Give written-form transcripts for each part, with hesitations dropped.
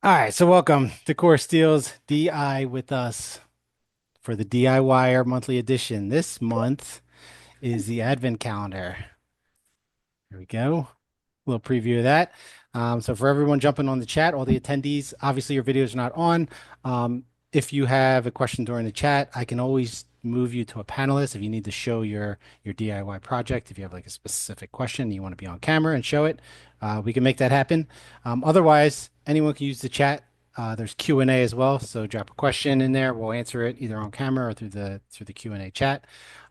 All right, so welcome Decor Steals DI with us for the DIYer monthly edition. This month is the Advent calendar. Here we go. A little preview of that. So for everyone jumping on the chat, all the attendees, obviously your videos are not on. If you have a question during the chat, I can always move you to a panelist if you need to show your DIY project. If you have like a specific question, you want to be on camera and show it, we can make that happen. Otherwise, anyone can use the chat. There's Q&A as well, so drop a question in there. We'll answer it either on camera or through the Q&A chat.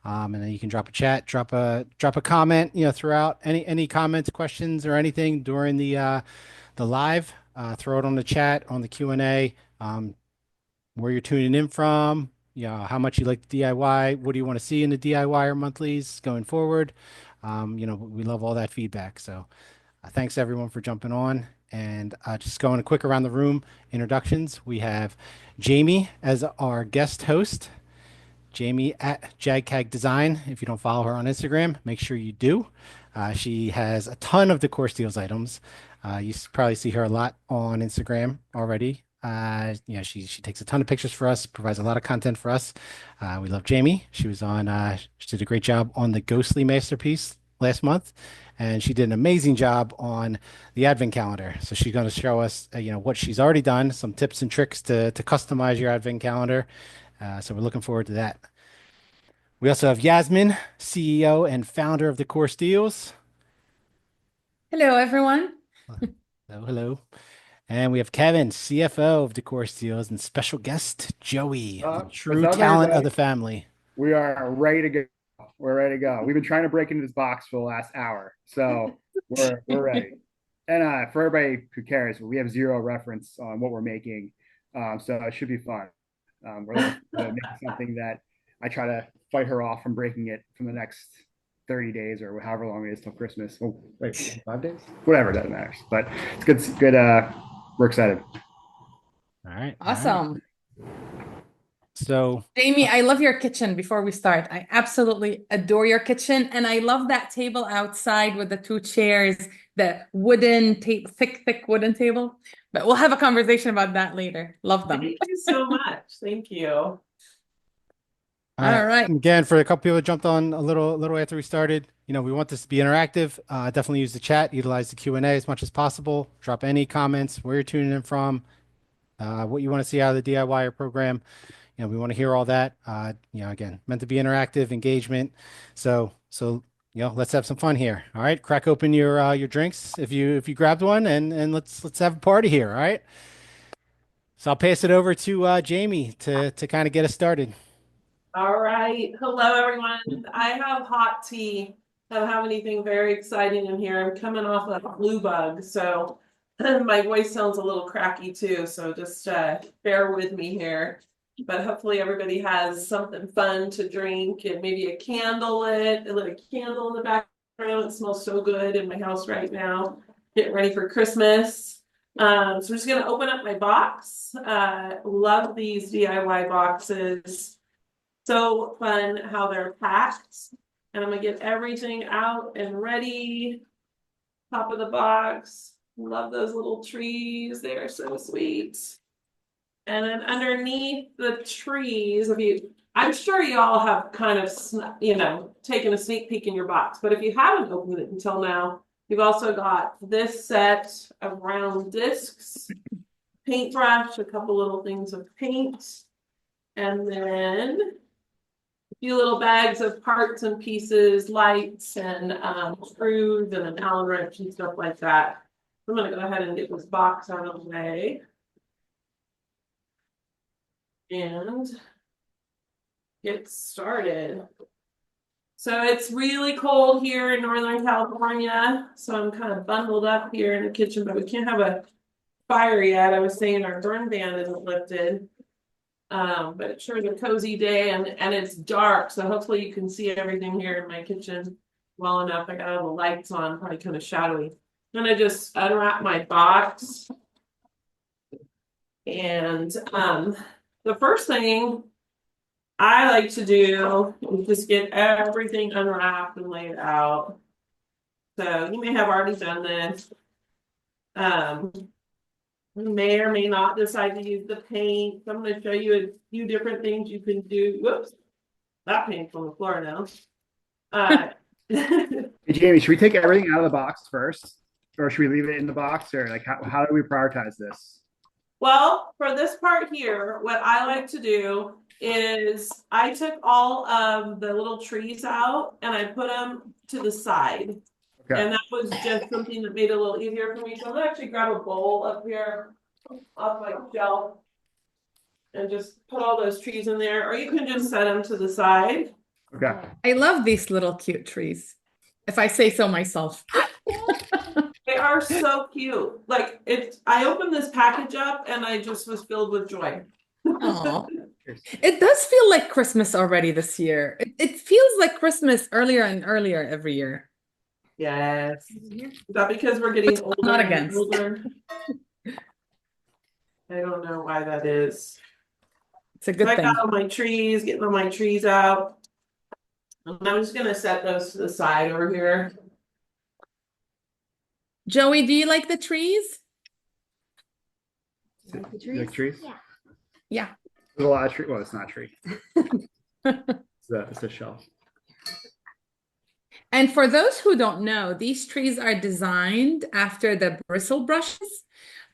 And then you can drop a chat, drop a comment, throughout any comments, questions, or anything during the live. Throw it on the chat, on the Q&A, where you're tuning in from, how much you like the DIY, what do you want to see in the DIY or monthlies going forward. We love all that feedback. So thanks everyone for jumping on. And just going a quick around the room introductions. We have Jamie as our guest host. Jamie at JagCag Design. If you don't follow her on Instagram, make sure you do. She has a ton of Decor Steals items. Probably see her a lot on Instagram already. She takes a ton of pictures for us, provides a lot of content for us. We love Jamie. She did a great job on the Ghostly Masterpiece last month, and she did an amazing job on the Advent calendar. So she's going to show us, what she's already done, some tips and tricks to customize your Advent calendar. So we're looking forward to that. We also have Yasmin, CEO and founder of Decor Steals. Hello, everyone. Hello, hello. And we have Kevin, CFO of Decor Steals, and special guest Joey, the What's true up, talent of everybody? the family. We are ready to go. We're ready to go. We've been trying to break into this box for the last hour, so we're ready. And for everybody who cares, we have zero reference on what we're making, so it should be fun. We're looking to make something that I try to fight her off from breaking it from the next 30 days or however long it is till Christmas. Oh, wait, 5 days? Whatever, it doesn't matter. But it's good. Good. We're excited. All right, all right. Awesome. So, Jamie, I love your kitchen before we start. I absolutely adore your kitchen. And I love that table outside with the two chairs, the wooden table, thick wooden table. But we'll have a conversation about that later. Love them. Thank you so much. Thank you. all All right. right. Again, for a couple people that jumped on a little after we started, we want this to be interactive. Definitely use the chat, utilize the Q&A as much as possible. Drop any comments, where you're tuning in from, what you want to see out of the DIYer program. We want to hear all that. Again, meant to be interactive engagement. So let's have some fun here. All right, crack open your drinks if you grabbed one, and let's have a party here. All right. So I'll pass it over to Jamie to kind of get us started. All right. Hello, everyone. I have hot tea. I don't have anything very exciting in here. I'm coming off a flu bug, so my voice sounds a little cracky too. So just bear with me here. But hopefully everybody has something fun to drink and maybe a candle lit a candle in the background. It smells so good in my house right now. Getting ready for Christmas. So I'm just gonna open up my box. Love these DIY boxes. So fun how they're packed. And I'm gonna get everything out and ready. Top of the box. Love those little trees. They are so sweet. And then underneath the trees, I'm sure you all have kind of, taken a sneak peek in your box. But if you haven't opened it until now, you've also got this set of round discs, paintbrush, a couple little things of paint, and then a few little bags of parts and pieces, lights and screws and an Allen wrench and stuff like that. I'm gonna go ahead and get this box out of the way. And get started. So it's really cold here in Northern California, so I'm kind of bundled up here in the kitchen, but we can't have a fire yet. I was saying our burn ban isn't lifted. But it's sure is a cozy day and it's dark, so hopefully you can see everything here in my kitchen well enough. I got all the lights on, probably kind of shadowy. I'm gonna just unwrap my box. And the first thing I like to do is just get everything unwrapped and laid out. So you may have already done this. You may or may not decide to use the paint. So I'm going to show you a few different things you can do. Whoops, that paint's on the floor now. Hey, Jamie, should we take everything out of the box first? Or should we leave it in the box? Or like how do we prioritize this? Well, for this part here, what I like to do is I took all of the little trees out and I put them to the side. Okay. And that was just something that made it a little easier for me. So I'm gonna actually grab a bowl up here off my shelf and just put all those trees in there, or you can just set them to the side. Okay. I love these little cute trees, if I say so myself. They are so cute. Like I opened this package up and I just was filled with joy. Aw. It does feel like Christmas already this year. It feels like Christmas earlier and earlier every year. Yes. Is that because we're getting older not and against. older? I don't know why that is. It's a So good I thing. got all my trees, getting all my trees out. And I'm just gonna set those to the side over here. Joey, do you like the trees? You like trees? Yeah. There's a lot of tree. Well, it's not a tree. It's a shelf. And for those who don't know, these trees are designed after the bristle brushes.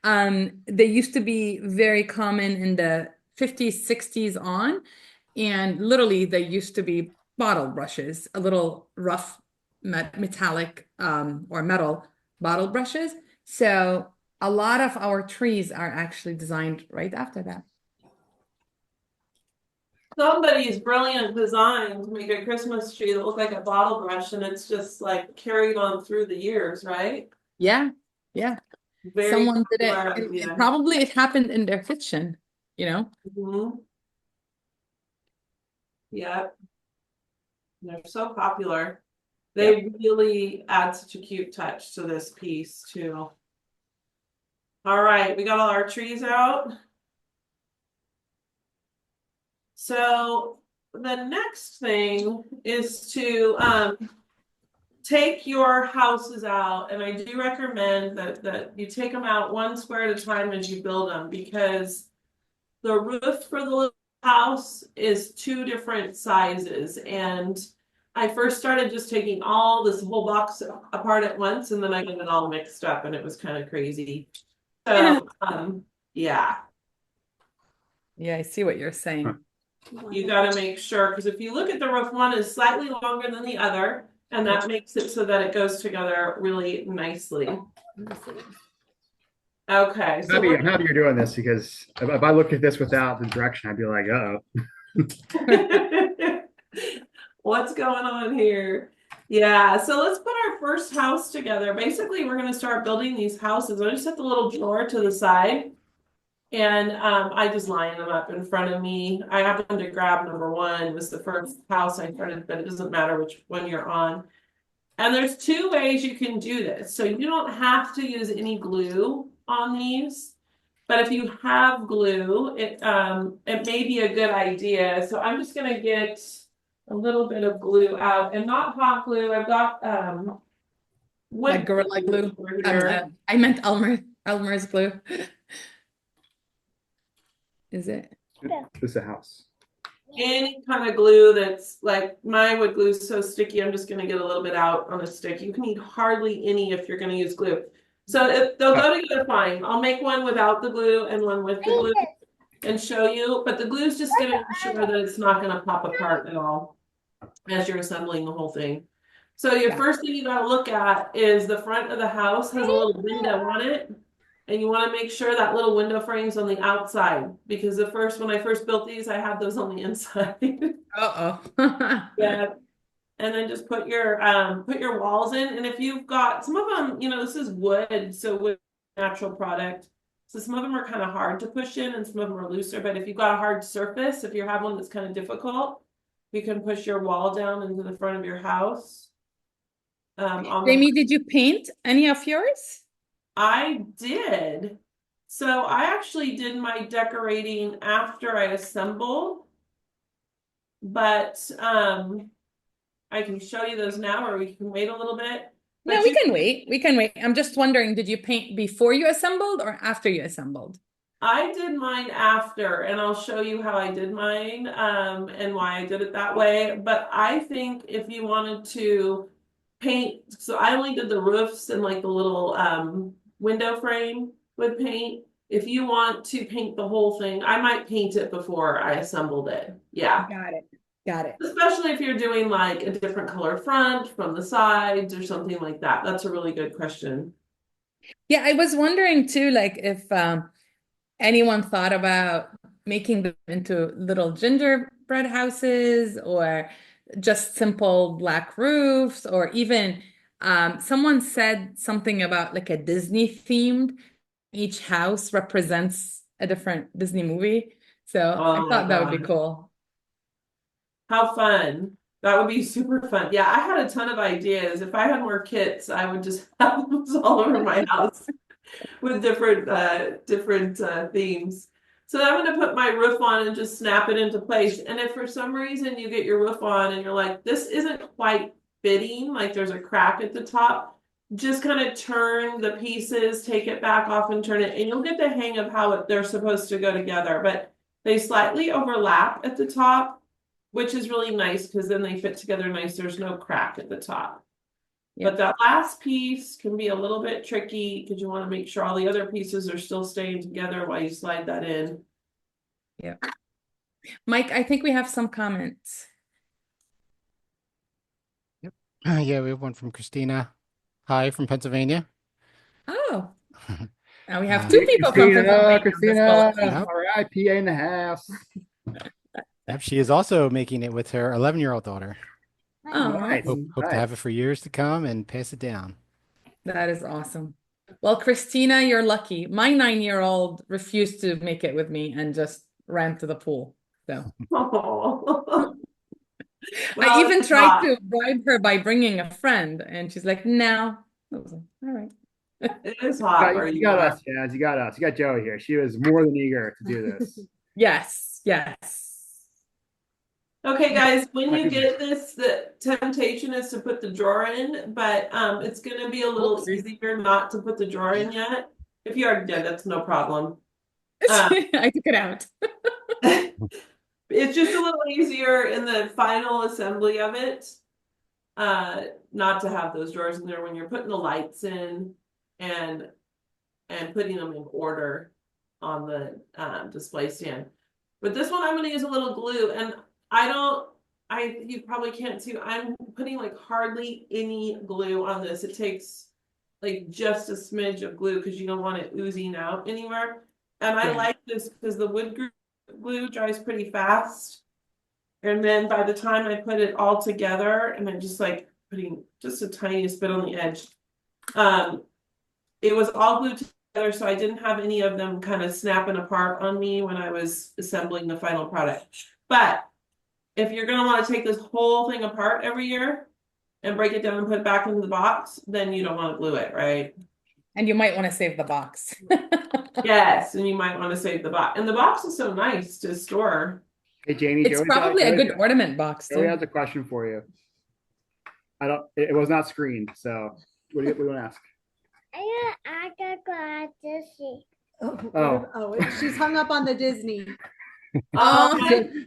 They used to be very common in the 50s, 60s on, and literally they used to be bottle brushes, a little rough metallic or metal bottle brushes. So a lot of our trees are actually designed right after that. Somebody's brilliant design to make a Christmas tree that looks like a bottle brush, and it's just like carried on through the years, right? Yeah, yeah. Very Someone did popular it. idea. Probably it happened in their kitchen, you know? Mhm. Yeah. They're so popular. They really add such a cute touch to this piece too. All right, we got all our trees out. So the next thing is to take your houses out, and I do recommend that you take them out one square at a time as you build them, because the roof for the little house is two different sizes, and I first started just taking all this whole box apart at once, and then I got it all mixed up, and it was kind of crazy. So yeah. Yeah, I see what you're saying. You got to make sure, because if you look at the roof, one is slightly longer than the other, and that makes it so that it goes together really nicely. Okay, so I'm happy you're doing this, because if I look at this without the direction, I'd be like, what's going on here? Yeah, so let's put our first house together. Basically, we're going to start building these houses. I just set the little drawer to the side, and I just line them up in front of me. I happened to grab number one. It was the first house I started, but it doesn't matter which one you're on. And there's two ways you can do this. So you don't have to use any glue on these, but if you have glue, it may be a good idea. So I'm just gonna get a little bit of glue out, and not hot glue. I've got Like wood Gorilla Glue. over here. I meant Elmer's glue. Is it? this is a house. Any kind of glue that's like, my wood glue is so sticky, I'm just gonna get a little bit out on a stick. You can need hardly any if you're gonna use glue. So they'll go together fine. I'll make one without the glue and one with the glue and show you, but the glue is just gonna ensure that it's not gonna pop apart at all as you're assembling the whole thing. So your first thing you gotta look at is the front of the house has a little window on it. And you want to make sure that little window frame's on the outside, because when I first built these, I had those on the inside. Uh-oh. Yeah. And then just put your walls in. And if you've got some of them, this is wood, so wood natural product. So some of them are kind of hard to push in and some of them are looser. But if you've got a hard surface, if you have one that's kind of difficult, you can push your wall down into the front of your house. Jamie, did you paint any of yours? I did. So I actually did my decorating after I assembled, but I can show you those now, or we can wait a little bit. No, But we you can wait. We can wait. I'm just wondering, did you paint before you assembled or after you assembled? I did mine after, and I'll show you how I did mine, and why I did it that way. But I think if you wanted to paint, so I only did the roofs and like the little window frame with paint. If you want to paint the whole thing, I might paint it before I assembled it. Yeah. Got it. Got it. Especially if you're doing like a different color front from the sides or something like that. That's a really good question. Yeah, I was wondering too, like if anyone thought about making them into little gingerbread houses or just simple black roofs, or even someone said something about like a Disney themed, each house represents a different Disney movie. So I Oh my thought that would be God. cool. How fun. That would be super fun. Yeah, I had a ton of ideas. If I had more kits, I would just have them all over my house with different themes. So I'm going to put my roof on and just snap it into place. And if for some reason you get your roof on and you're like, this isn't quite fitting, like there's a crack at the top, just kind of turn the pieces, take it back off and turn it, and you'll get the hang of how they're supposed to go together. But they slightly overlap at the top, which is really nice because then they fit together nice. There's no crack at the top. But that last piece can be a little bit tricky because you want to make sure all the other pieces are still staying together while you slide that in. Yeah. Mike, I think we have some comments. Yep. Yeah, we have one from Christina. Hi, from Pennsylvania. Oh, now we have Uh, two people from Christina, Pennsylvania on this Christina. bulletin. Yep. All right, PA in the house. Yep, she is also making it with her 11-year-old daughter. Oh, Nice, Hope to nice. have it for years to come and pass it down. that is awesome. Well, Christina, you're lucky. My 9-year-old refused to make it with me and just ran to the pool. So Oh. I even it's tried hot. to bribe her by bringing a friend, and she's like, no. I was like, all right. It is hot where You you got are. us, Jazz. You got us. You got Joey here. She was more than eager to do this. Yes, yes. Okay, guys, when you get this, the temptation is to put the drawer in, but it's gonna be a little Oopsies. easier not to put the drawer in yet. If you already did, that's no problem. I took it out. It's just a little easier in the final assembly of it, not to have those drawers in there when you're putting the lights in and putting them in order on the display stand. But this one I'm going to use a little glue, and you probably can't see, I'm putting like hardly any glue on this. It takes like just a smidge of glue because you don't want it oozing out anywhere. And I like this because the glue dries pretty fast. And then by the time I put it all together, and I'm just like putting just a tiniest bit on the edge, it was all glued together, so I didn't have any of them kind of snapping apart on me when I was assembling the final product. But if you're going to want to take this whole thing apart every year and break it down and put it back into the box, then you don't want to glue it, right? And you might want to save the box. Yes, and you might want to save the box. And the box is so nice to store. Hey, Jamie. It's probably a good ornament box Joey too. has a question for you. It was not screened. So what do you want to ask? I got Disney. Oh. She's hung up on the Disney. Oh,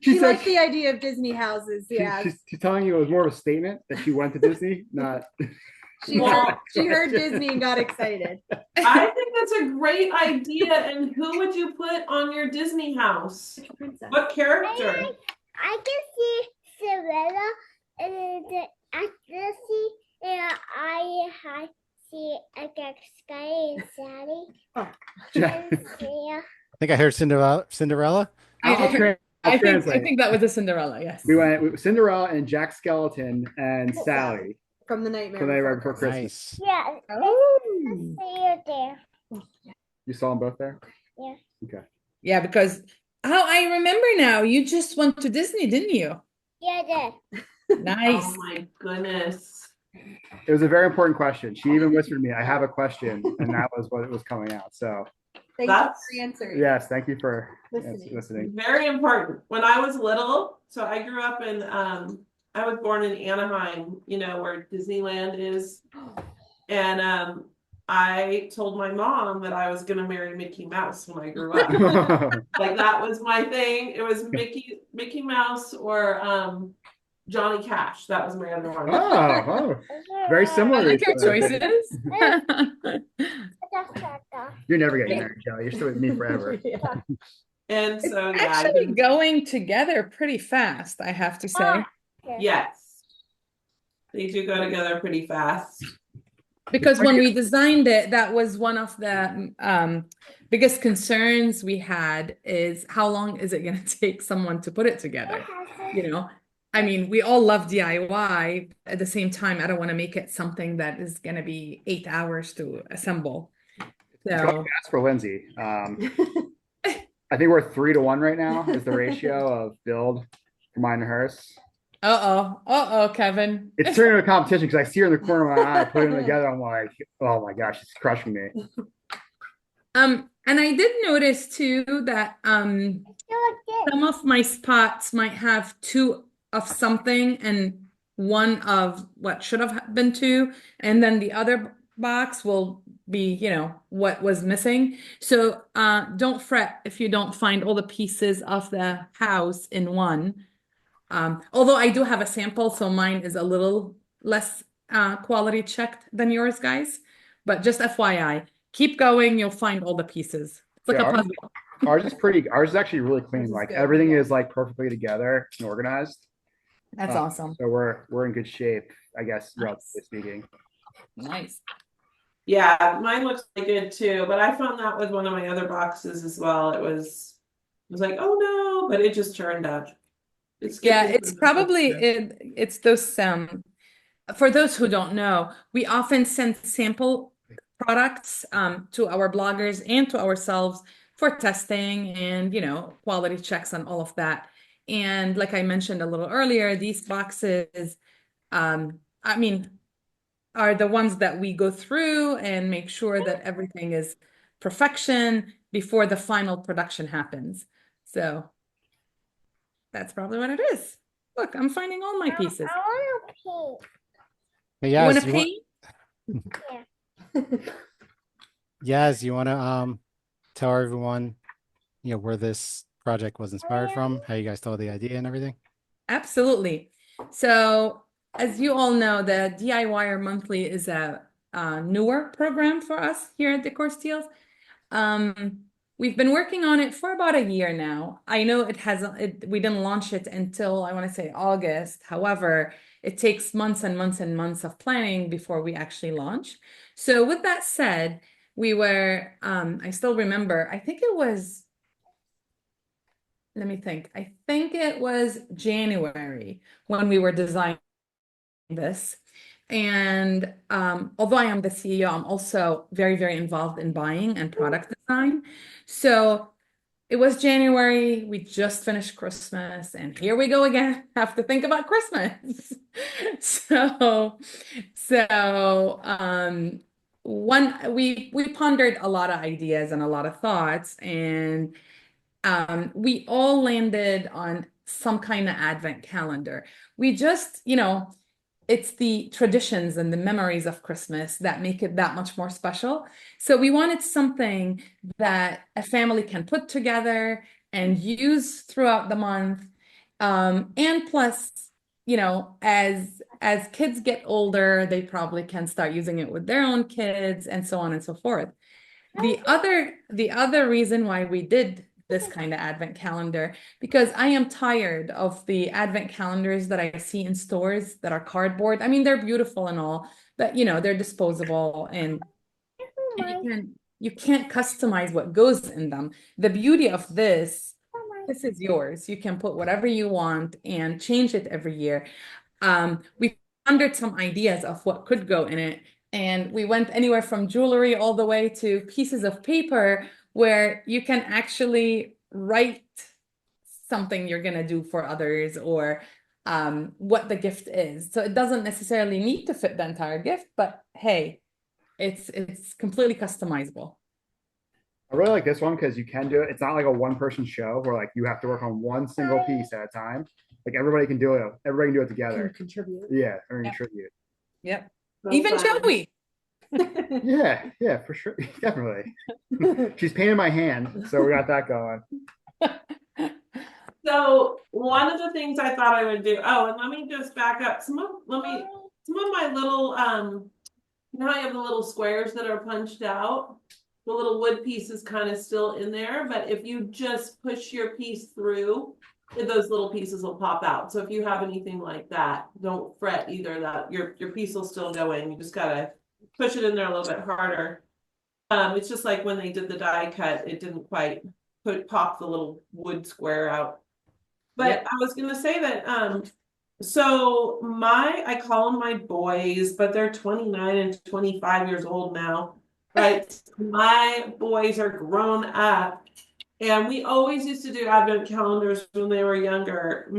She likes the idea of Disney houses. Yeah, She's telling you it was more of a statement that she went to Disney, not. she heard Disney and got excited. I think that's a great idea. And who would you put on your Disney house? Princess. What character? I can see Cinderella and I can see I see a Sky and Sally. I think I heard Cinderella. I think that was a Cinderella. Yes. We went with Cinderella and Jack Skeleton and Sally From the Nightmare Before Christmas. Nice. Yeah, Oh. see you there. You saw them both there? Yeah. Okay. Yeah, because I remember now. You just went to Disney, didn't you? Yeah, Nice. Oh my goodness. It was a very important question. She even whispered to me, I have a question, and that was what it was coming out. So Thank That's- you for answering. yes, thank you for Listening. listening. Very important. When I was little, so I grew up in I was born in Anaheim, where Disneyland is. And I told my mom that I was gonna marry Mickey Mouse when I grew up. Like that was my thing. It was Mickey Mouse or Johnny Cash. That was my other one. Oh, very I similar to like each your other. choices. You're never getting married, Kelly. You're still with me forever. And It's so yeah, I've actually been going together pretty fast, I have to say. yes. They do go together pretty fast. Because when we designed it, that was one of the biggest concerns we had is how long is it going to take someone to put it together? You know, I mean, we all love DIY. At the same time, I don't want to make it something that is going to be 8 hours to assemble. It's going So, fast for Lindsay. I think we're 3-1 right now is the ratio of build for mine and hers. Kevin. It's turning into a competition because I see her in the corner of my eye, putting them together. I'm like, oh my gosh, it's crushing me. And I did notice too that some of my spots might have two of something and one of what should have been two, and then the other box will be, what was missing. So don't fret if you don't find all the pieces of the house in one. Although I do have a sample, so mine is a little less quality checked than yours, guys. But just FYI, keep going, you'll find all the pieces. It's like Yeah, a puzzle. ours is actually really clean. Ours is Like good, everything yeah. is like perfectly together and organized. That's awesome. So we're in good shape, I guess, relatively Nice. speaking. Nice. Yeah, mine looks really good too, but I found that with one of my other boxes as well. It was like, oh no, but it just turned out. It's Yeah, getting it's probably it's those for those who don't know, we often send sample products to our bloggers and to ourselves for testing and quality checks and all of that. And like I mentioned a little earlier, these boxes, I mean, are the ones that we go through and make sure that everything is perfection before the final production happens. So that's probably what it is. Look, I'm finding all my pieces. I want to pee. But You want yes, to pee? you want to tell everyone, where this project was inspired from, how you guys thought of the idea and everything. Absolutely. So, as you all know, the DIYer Monthly is a newer program for us here at Decor Steals. We've been working on it for about a year now. I know we didn't launch it until I want to say August. However, it takes months and months and months of planning before we actually launch. So, with that said, I still remember, I think it was let me think. I think it was January when we were designing this. And although I am the CEO, I'm also very, very involved in buying and product design. So it was January. We just finished Christmas, and here we go again. Have to think about Christmas. So, we pondered a lot of ideas and a lot of thoughts, and we all landed on some kind of advent calendar. We just, it's the traditions and the memories of Christmas that make it that much more special. So we wanted something that a family can put together and use throughout the month. And plus, as kids get older, they probably can start using it with their own kids and so on and so forth. The other reason why we did this kind of advent calendar, because I am tired of the advent calendars that I see in stores that are cardboard. I mean, they're beautiful and all, but they're disposable and you can't customize what goes in them. The beauty of this is yours. You can put whatever you want and change it every year. We pondered some ideas of what could go in it, and we went anywhere from jewelry all the way to pieces of paper where you can actually write something you're going to do for others or what the gift is. So it doesn't necessarily need to fit the entire gift, but hey, it's completely customizable. I really like this one because you can do it. It's not like a one-person show where like you have to work on one single piece at a time. Like everybody can do it. Everybody can do it together. Contribute. Yeah, or Yep. contribute. Yep. So Even fun. Joey. Yeah, for sure. Definitely. She's painting my hand, so we got that going. So one of the things I thought I would do, oh, and let me just back up. Some of my little you know how you have the little squares that are punched out? The little wood piece is kind of still in there, but if you just push your piece through, those little pieces will pop out. So if you have anything like that, don't fret either that your piece will still go in. You just gotta push it in there a little bit harder. It's just like when they did the die cut, it didn't quite pop the little wood square out. But Yep. I was gonna say that so I call them my boys, but they're 29 and 25 years old now. But my boys are grown up, and we always used to do advent calendars when they were younger.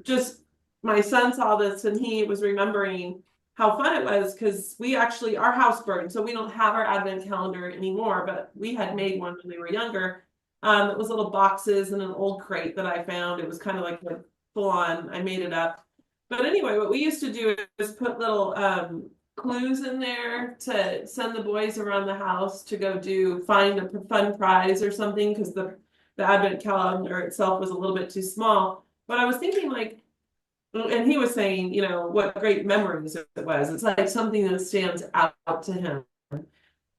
Just my son saw this and he was remembering how fun it was because we actually our house burned, so we don't have our advent calendar anymore, but we had made one when they were younger. It was little boxes and an old crate that I found. It was kind of like a full on, I made it up. But anyway, what we used to do is put little clues in there to send the boys around the house to go find a fun prize or something because the advent calendar itself was a little bit too small. But I was thinking like, and he was saying, you know, what great memories it was. It's like something that stands out to him.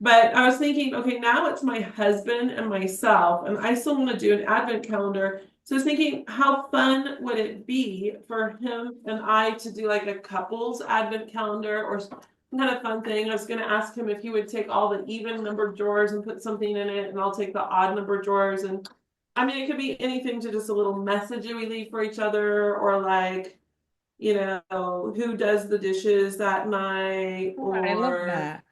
But I was thinking, okay, now it's my husband and myself, and I still want to do an advent calendar. So I was thinking, how fun would it be for him and I to do like a couples advent calendar or some kind of fun thing? I was going to ask him if he would take all the even numbered drawers and put something in it, and I'll take the odd numbered drawers. And I mean, it could be anything to just a little message that we leave for each other, or like, you know, who does the dishes that night, Oh, I love or that.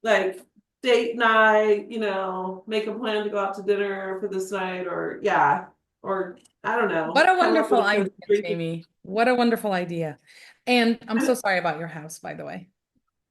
like date night, you know, make a plan to go out to dinner for this night, or yeah, or I don't know, What a come up wonderful with a idea, Jamie. What a wonderful idea. And I'm so sorry about your house, by the way.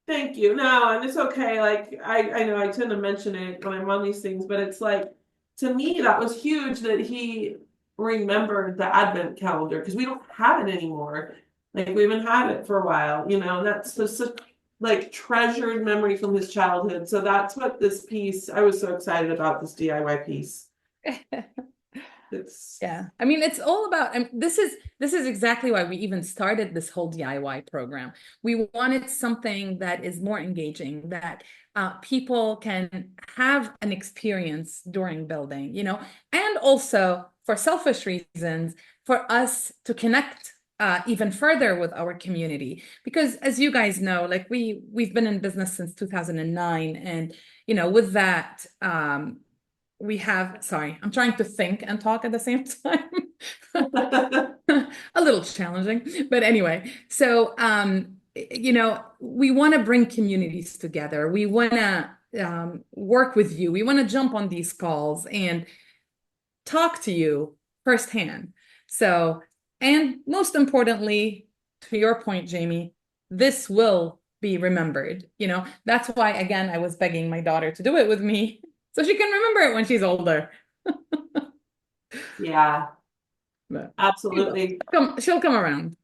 Thank you. No, and it's okay. Like I know I tend to mention it when I'm on these things, but it's like to me that was huge that he remembered the advent calendar because we don't have it anymore. Like we haven't had it for a while, you know, and that's just such like treasured memory from his childhood. So that's what this piece, I was so excited about this DIY piece. It's Yeah. I mean, it's all about, and this is exactly why we even started this whole DIY program. We wanted something that is more engaging, that people can have an experience during building, you know, and also for selfish reasons, for us to connect even further with our community. Because as you guys know, like we've been in business since 2009, and you know, with that, we have, sorry, I'm trying to think and talk at the same time. A little challenging, but anyway, so you know, we want to bring communities together. We want to work with you. We want to jump on these calls and talk to you firsthand. So, and most importantly, to your point, Jamie, this will be remembered. You know, that's why, again, I was begging my daughter to do it with me so she can remember it when she's older. yeah, But absolutely. she'll come around.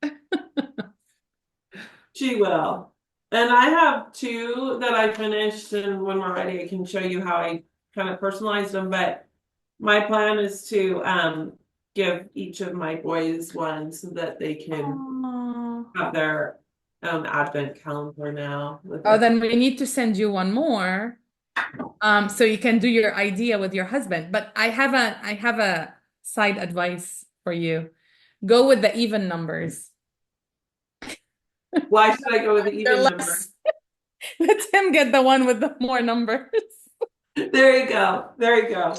She will. And I have two that I finished, and when we're ready, I can show you how I kind of personalized them. But my plan is to give each of my boys one so that they can Aw. have their advent calendar now with Oh, their then we need to send you one more. So you can do your idea with your husband. But I have a side advice for you. Go with the even numbers. Why should I go with the They're even number? less. Let him get the one with the more numbers. There you go. There you go.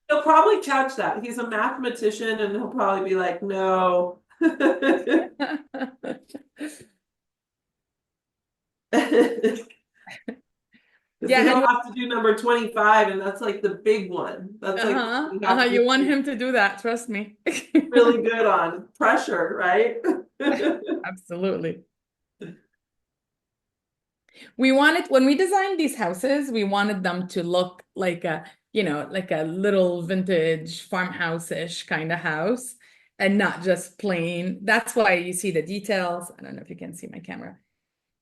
He'll probably catch that. He's a mathematician and he'll probably be like, no. Yeah, So he'll and have to do number 25, and that's like the big one. That's like you want him to do that, trust me. really good on pressure, right? Absolutely. We wanted, when we designed these houses, we wanted them to look like a, you know, like a little vintage farmhouse-ish kind of house and not just plain. That's why you see the details. I don't know if you can see my camera.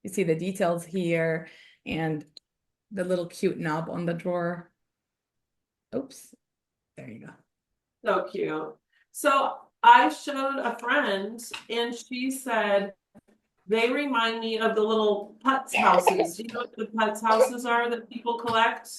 You see the details here. and the little cute knob on the drawer. Oops, there you go. So cute. So I showed a friend and she said they remind me of the little putz houses. Do you know what the putz houses are that people collect?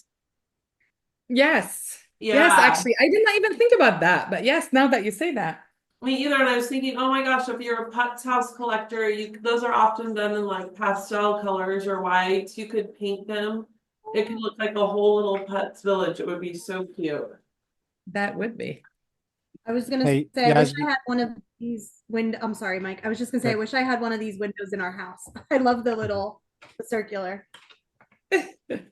Yes. Yes, Yeah. actually, I did not even think about that, but yes, now that you say that. Me either. And I was thinking, oh my gosh, if you're a putz house collector, those are often done in like pastel colors or whites. You could paint them. It could look like a whole little putz village. It would be so cute. That would be. I was gonna Hey, say, I wish Yas, I had one of these I'm sorry, Mike. I was just gonna say, I Good. wish I had one of these windows in our house. I love the circular. Yasmin,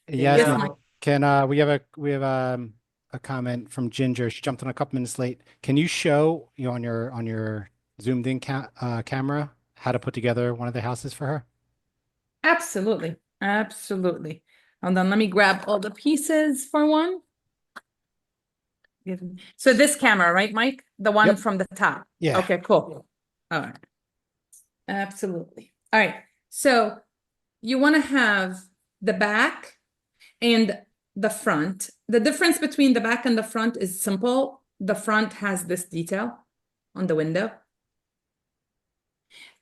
Yes, Yeah. Mike. can we have a comment from Ginger. She jumped on a couple minutes late. Can you show on your zoomed in camera how to put together one of the houses for her? Absolutely. Absolutely. Hold on, let me grab all the pieces for one. So this camera, right, Mike? The one Yep. from the top. Yeah. Okay, cool. All right. Absolutely. All right. So you want to have the back and the front. The difference between the back and the front is simple. The front has this detail on the window.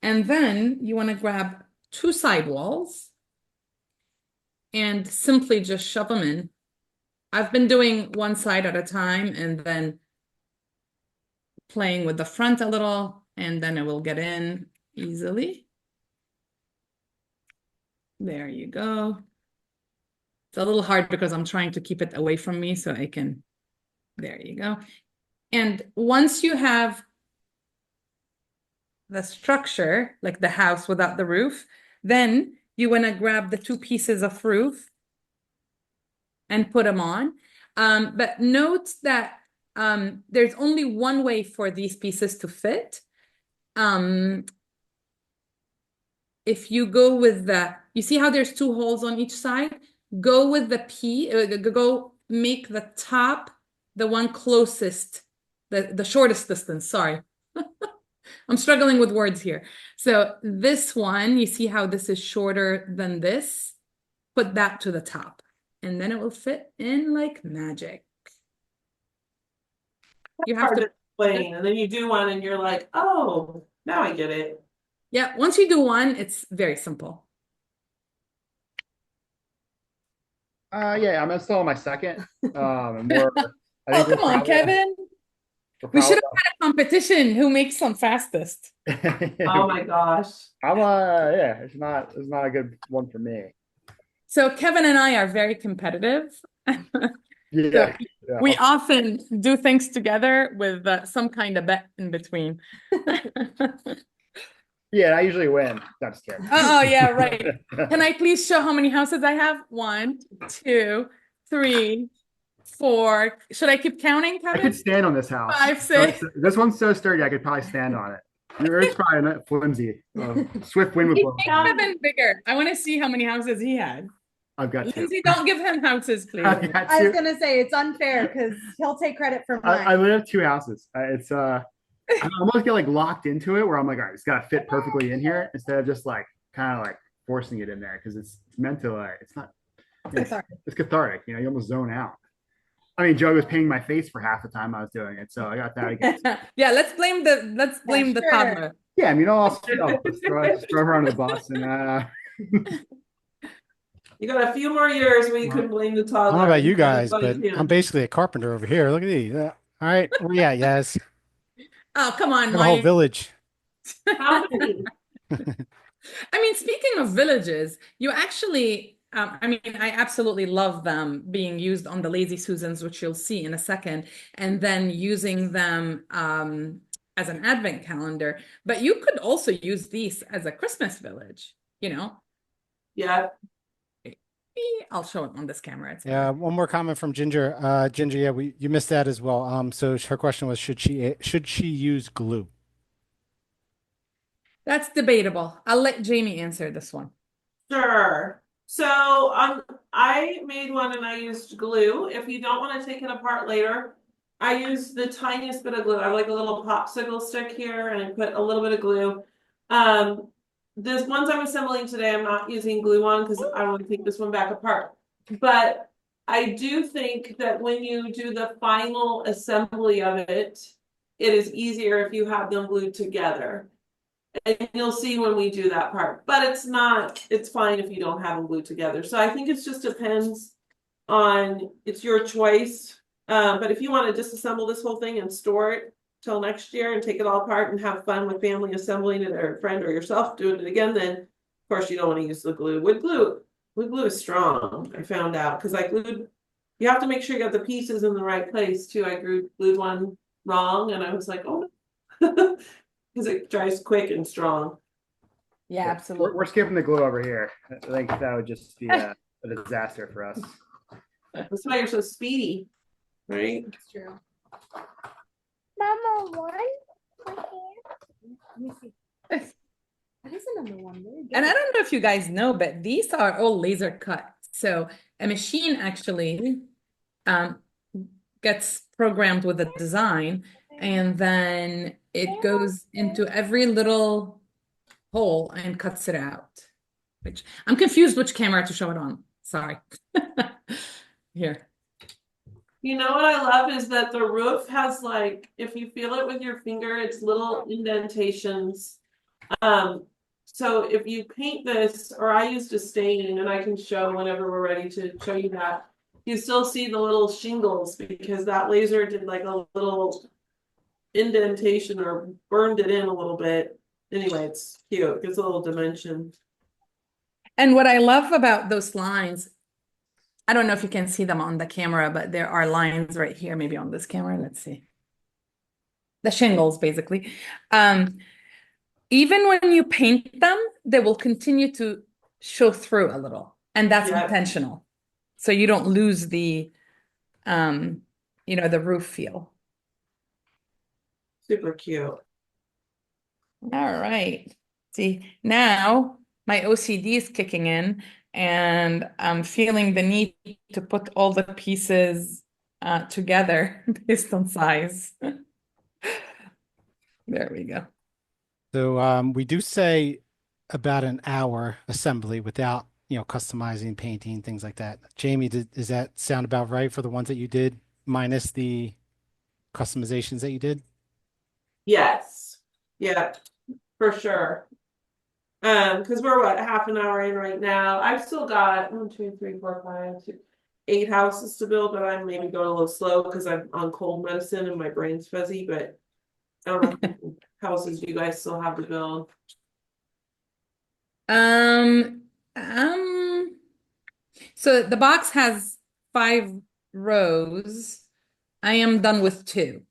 And then you want to grab two side walls and simply just shove them in. I've been doing one side at a time and then playing with the front a little, and then it will get in easily. There you go. It's a little hard because I'm trying to keep it away from me so I can, there you go. And once you have the structure, like the house without the roof, then you want to grab the two pieces of roof and put them on. But note that there's only one way for these pieces to fit. If you go with you see how there's two holes on each side? Go with go make the top, the one closest, the shortest distance, sorry. I'm struggling with words here. So this one, you see how this is shorter than this? Put that to the top, and then it will fit in like magic. You have Hard to to explain. And then you do one and you're like, oh, now I get it. Yeah, once you do one, it's very simple. Yeah, I'm still on my second. And we're I Oh, think we're come on, probably Kevin. we're We should probably have had a competition. Who makes them fastest? Oh my gosh. I'm yeah, it's not a good one for me. So Kevin and I are very competitive. So Yeah, we yeah. often do things together with some kind of bet in between. Yeah, I usually win. I'm just kidding. Oh, yeah, right. Can I please show how many houses I have? 1, 2, 3, 4. Should I keep counting, I Kevin? could stand on this house. 5, 6. This one's so sturdy, I could probably stand on it. Yours probably not flimsy. Swift wind would blow. Make Kevin bigger. I want to see how many houses he had. I've got two. Lindsay, don't give him houses, please. I've got I was two. gonna say it's unfair because he'll take credit for mine. I live two houses. It's I almost get like locked into it where I'm like, all right, it's gotta fit perfectly in here instead of just like kind of like forcing it in there because it's meant to it's not it's cathartic, you almost zone out. I mean, Joe was painting my face for half the time I was doing it, so I got that again. Yeah, let's blame the sure. toddler. Yeah, I mean, I'll just throw her under the bus and You got a few more years where you could blame the I toddler. don't know about you guys, But but you can't. I'm basically a carpenter over here. Look at these. All right, where we at? Yes, Oh, come on, have a whole Mike. village. How many? I mean, speaking of villages, you actually, I mean, I absolutely love them being used on the Lazy Susans, which you'll see in a second, and then using them as an advent calendar. But you could also use these as a Christmas village, Yeah. I'll show it on this camera. It's Yeah, one more comment from Ginger. Ginger, yeah, you missed that as well. So her question was, should she use glue? That's debatable. I'll let Jamie answer this one. Sure. So I made one and I used glue. If you don't want to take it apart later, I use the tiniest bit of glue. I have like a little popsicle stick here and I put a little bit of glue. the ones I'm assembling today, I'm not using glue on because I want to take this one back apart. But I do think that when you do the final assembly of it, it is easier if you have them glued together. And you'll see when we do that part, but it's fine if you don't have them glued together. So I think it just depends on, it's your choice. But if you want to disassemble this whole thing and store it till next year and take it all apart and have fun with family assembling it, or a friend or yourself doing it again, then of course you don't want to use the glue. Wood glue is strong, I found out, because I glued, you have to make sure you got the pieces in the right place too. I glued one wrong and I was like, oh no. Because it dries quick and strong. Yeah, We're, absolutely. we're skipping the glue over here. I think that would just be a disaster for us. That's why you're so speedy, right? It's true. Mama, one right Let me see. That is a number one. Very good. And I don't know if you guys know, but these are all laser cut. So a machine actually gets programmed with a design, and then it goes into every little hole and cuts it out. Which I'm confused which camera to show it on. Sorry. Here. You know what I love is that the roof has, like, if you feel it with your finger, it's little indentations. So if you paint this, or I used a stain, and I can show whenever we're ready to show you that, you still see the little shingles because that laser did like a little indentation or burned it in a little bit. Anyway, it's cute. It gives a little dimension. And what I love about those lines, I don't know if you can see them on the camera, but there are lines right here, maybe on this camera. Let's see. The shingles, basically. Even when you paint them, they will continue to show through a little, and that's Yeah. intentional. So you don't lose the, the roof feel. Super cute. All right. See, now my OCD is kicking in, and I'm feeling the need to put all the pieces together based on size. There we go. So we do say about an hour assembly without, customizing, painting, things like that. Jamie, does that sound about right for the ones that you did, minus the customizations that you did? Yes. Yeah, for sure. Because we're what, half an hour in right now. I've still got 1, 2, 3, 4, 5, 6, 8 houses to build, but I'm maybe going a little slow because I'm on cold medicine and my brain's fuzzy, but I don't know how many houses you guys still have to build. Um, so the box has 5 rows. I am done with 2.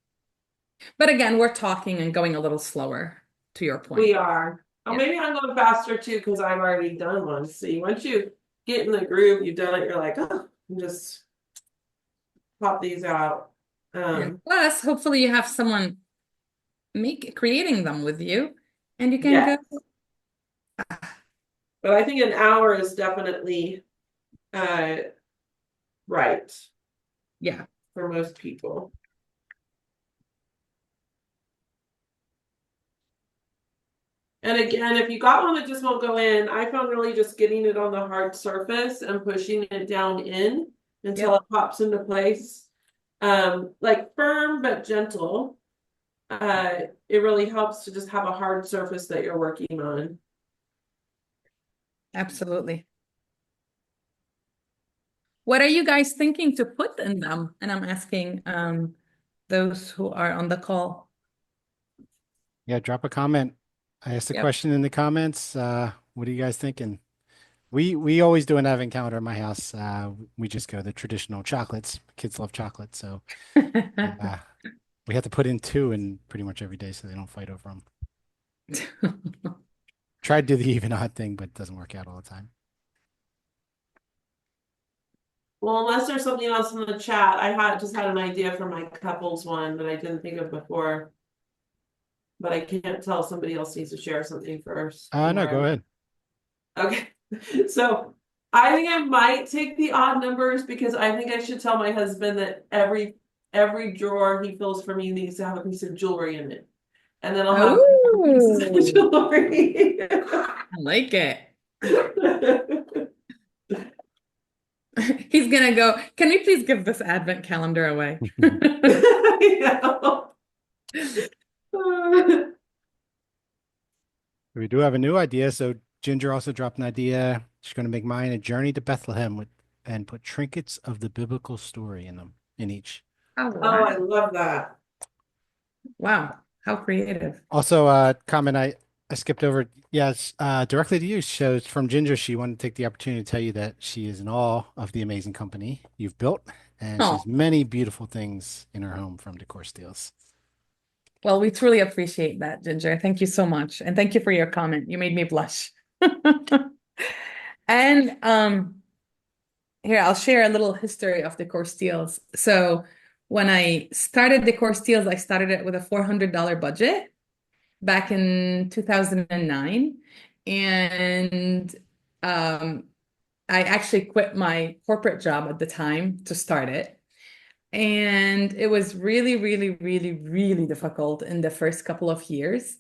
But again, we're talking and going a little slower, to your point. We are. Oh, Yeah. maybe I'm going faster too because I've already done one. See, once you get in the groove, you've done it, you're like, oh, just pop these out. And plus, hopefully you have someone creating them with you, and you can Yeah. go. But I think an hour is definitely right Yeah. for most people. And again, if you got one that just won't go in, I found really just getting it on the hard surface and pushing it down in until it pops into place. Like firm but gentle. It really helps to just have a hard surface that you're working on. Absolutely. What are you guys thinking to put in them? And I'm asking those who are on the call. Yeah, drop a comment. I asked a question in the comments. What are you guys thinking? We always do an advent calendar in my house. We just go the traditional chocolates. Kids love chocolate, so we have to put in 2 in pretty much every day so they don't fight over them. Try to do the even odd thing, but it doesn't work out all the time. Well, unless there's something else in the chat, I just had an idea for my couples one that I didn't think of before. But I can't tell, somebody else needs to share something first. No, go ahead. Okay, so I think I might take the odd numbers because I think I should tell my husband that every drawer he fills for me needs to have a piece of jewelry in it. and then I'll have pieces of Oh, jewelry. I like it. He's gonna go, can we please give this advent calendar away? I know. We do have a new idea. So Ginger also dropped an idea. She's going to make mine a journey to Bethlehem with and put trinkets of the biblical story in them in each. Oh, Oh, I wow. love that. Wow. How creative. Also, comment I skipped over. Yes, directly to you. Shows from Ginger. She wanted to take the opportunity to tell you that she is in awe of the amazing company you've built, and she Oh, has many beautiful things in her home from Decor Steals. well, we truly appreciate that, Ginger. Thank you so much. And thank you for your comment. You made me blush. And here, I'll share a little history of Decor Steals. So when I started Decor Steals, I started it with a $400 budget back in 2009. And I actually quit my corporate job at the time to start it. And it was really, really, really, really difficult in the first couple of years,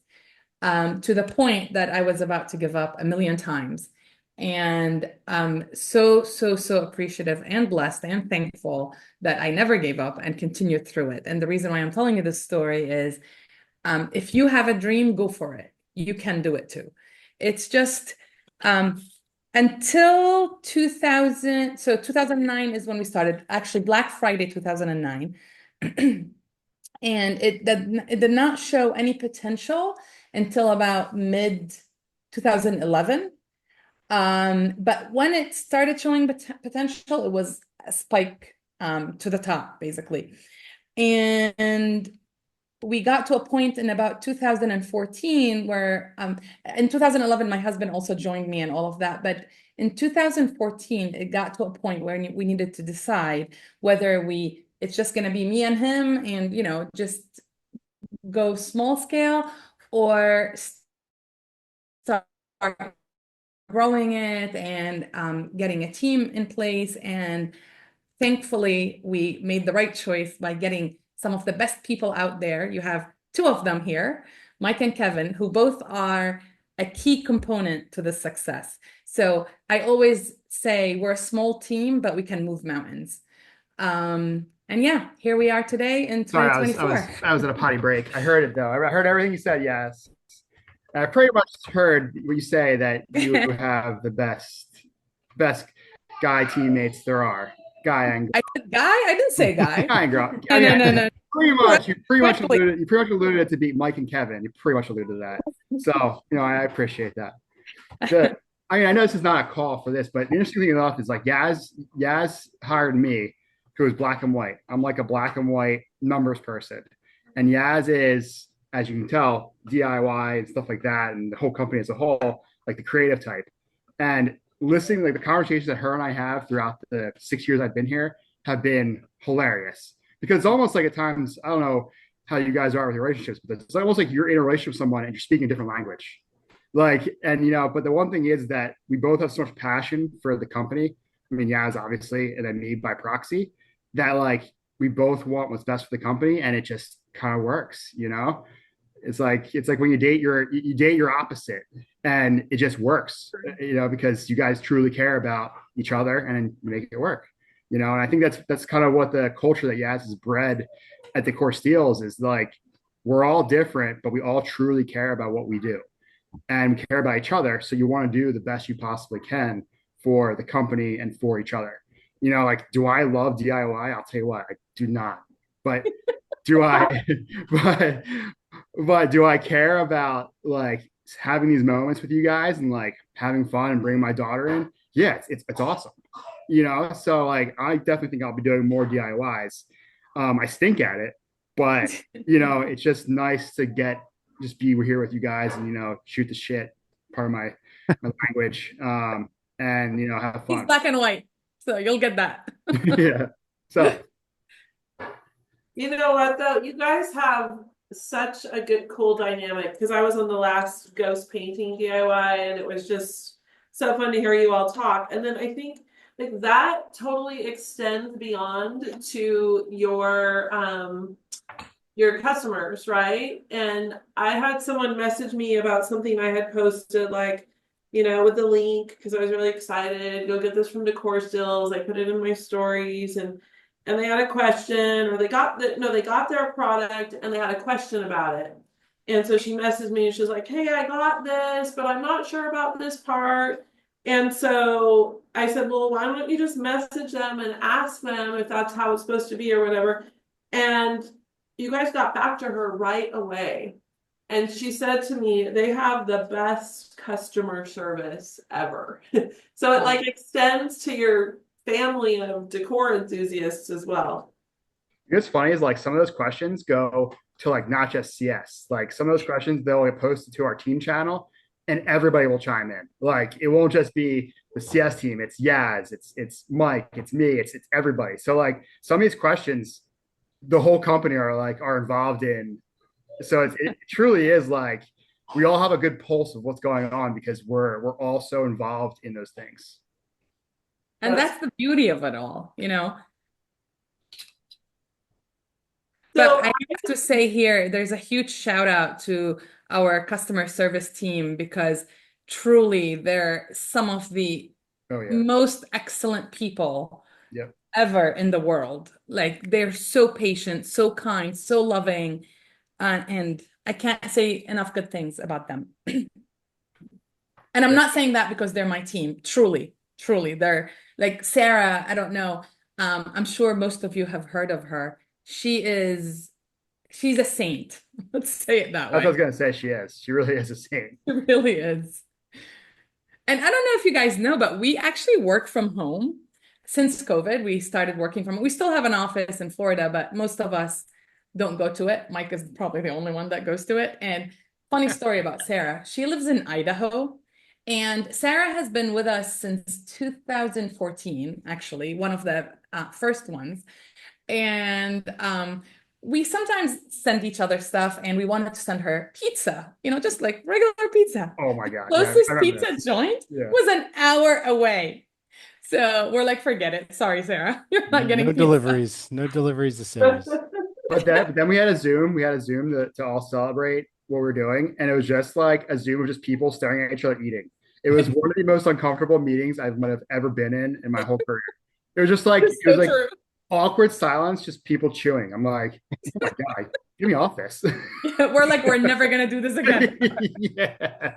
to the point that I was about to give up a million times. And so appreciative and blessed and thankful that I never gave up and continued through it. And the reason why I'm telling you this story is, if you have a dream, go for it. You can do it too. It's just until 2000, so 2009 is when we started, actually Black Friday 2009. And it did not show any potential until about mid 2011. But when it started showing potential, it was a spike to the top, basically. And we got to a point in about 2014 where in 2011 my husband also joined me and all of that, but in 2014 it got to a point where we needed to decide whether it's just going to be me and him and just go small scale, or start growing it and getting a team in place. And thankfully, we made the right choice by getting some of the best people out there. You have two of them here, Mike and Kevin, who both are a key component to the success. So I always say we're a small team, but we can move mountains. And yeah, here we are today in Sorry, 2024. I was at a potty break. I heard it though. I heard everything you said. Yes, I pretty much heard what you say that you have the best guy teammates there are. Guy and I said guy? I didn't say guy. guy and girl. No, no, no, no. You pretty much Quickly. alluded it to beat Mike and Kevin. You pretty much alluded to that. So I appreciate that. I know this is not a call for this, but the interesting thing enough is like Yaz hired me, who is black and white. I'm like a black and white numbers person, and Yaz is, as you can tell, DIY and stuff like that, and the whole company as a whole, like the creative type. And listening, like the conversations that her and I have throughout the 6 years I've been here have been hilarious, because it's almost like at times, I don't know how you guys are with your relationships, but it's almost like you're in a relationship with someone and you're speaking a different language. Like, and but the one thing is that we both have so much passion for the company. I mean, Yaz obviously, and then me by proxy, that like we both want what's best for the company, and it just kind of works. It's like when you date your opposite, and it just works, because you guys truly care about each other and you make it work. And I think that's kind of what the culture that Yaz has bred at Decor Steals is like. We're all different, but we all truly care about what we do and care about each other. So you want to do the best you possibly can for the company and for each other. Like, do I love DIY? I'll tell you what, I do not. But do I? but but do I care about like having these moments with you guys and like having fun and bringing my daughter in? Yeah, it's awesome. So like I definitely think I'll be doing more DIYs. I stink at it, but it's just nice to just be here with you guys and shoot the shit, part of my language, and have He's fun. black and white, so you'll get that. Yeah. So You know what though? You guys have such a good, cool dynamic, because I was on the last ghost painting DIY and it was just so fun to hear you all talk. And then I think like that totally extends beyond to your your customers, right? And I had someone message me about something I had posted, like, with the link, because I was really excited. Go get this from Decor Steals. I put it in my stories, and they had a question, or they got their product and they had a question about it. And so she messaged me and she was like, "Hey, I got this, but I'm not sure about this part." And so I said, "Well, why don't you just message them and ask them if that's how it's supposed to be or whatever?" And you guys got back to her right away. And she said to me, they have the best customer service ever. So it like extends to your family of decor enthusiasts as well. What's funny is like some of those questions go to like not just CS. Like some of those questions they'll get posted to our team channel, and everybody will chime in. Like it won't just be the CS team. It's Yaz, it's Mike, it's me, it's everybody. So like some of these questions, the whole company are involved in. So it truly is like we all have a good pulse of what's going on because we're all so involved in those things. And that's the beauty of it all, you know. So But I have to say here, there's a huge shout out to our customer service team because truly they're some of the Oh yeah. most excellent people Yep. ever in the world. Like they're so patient, so kind, so loving, and I can't say enough good things about them. And I'm not saying that because they're my team. Truly, truly, they're like Sarah. I don't know. I'm sure most of you have heard of her. She's a saint. Let's say it that That's what I was way. gonna say. She is. She really is a saint. She really is. And I don't know if you guys know, but we actually work from home since COVID. We started working from. We still have an office in Florida, but most of us don't go to it. Mike is probably the only one that goes to it. And funny story about Sarah. She lives in Idaho, and Sarah has been with us since 2014, actually, one of the first ones. And we sometimes send each other stuff, and we wanted to send her pizza, just like regular pizza. Oh my God. Yeah, I Closest remember pizza this. joint Yeah. was an hour away. So we're like, forget it. Sorry, Sarah. You're not No getting pizza. deliveries. No deliveries to Sarah's. But then we had a Zoom. We had a Zoom to all celebrate what we're doing, and it was just like a Zoom of just people staring at each other eating. It was one of the most uncomfortable meetings I might have ever been in my whole career. It was just like it It's was so like true. awkward silence, just people chewing. I'm like, oh my God, get me off this. We're like, we're never gonna do this again. Yeah.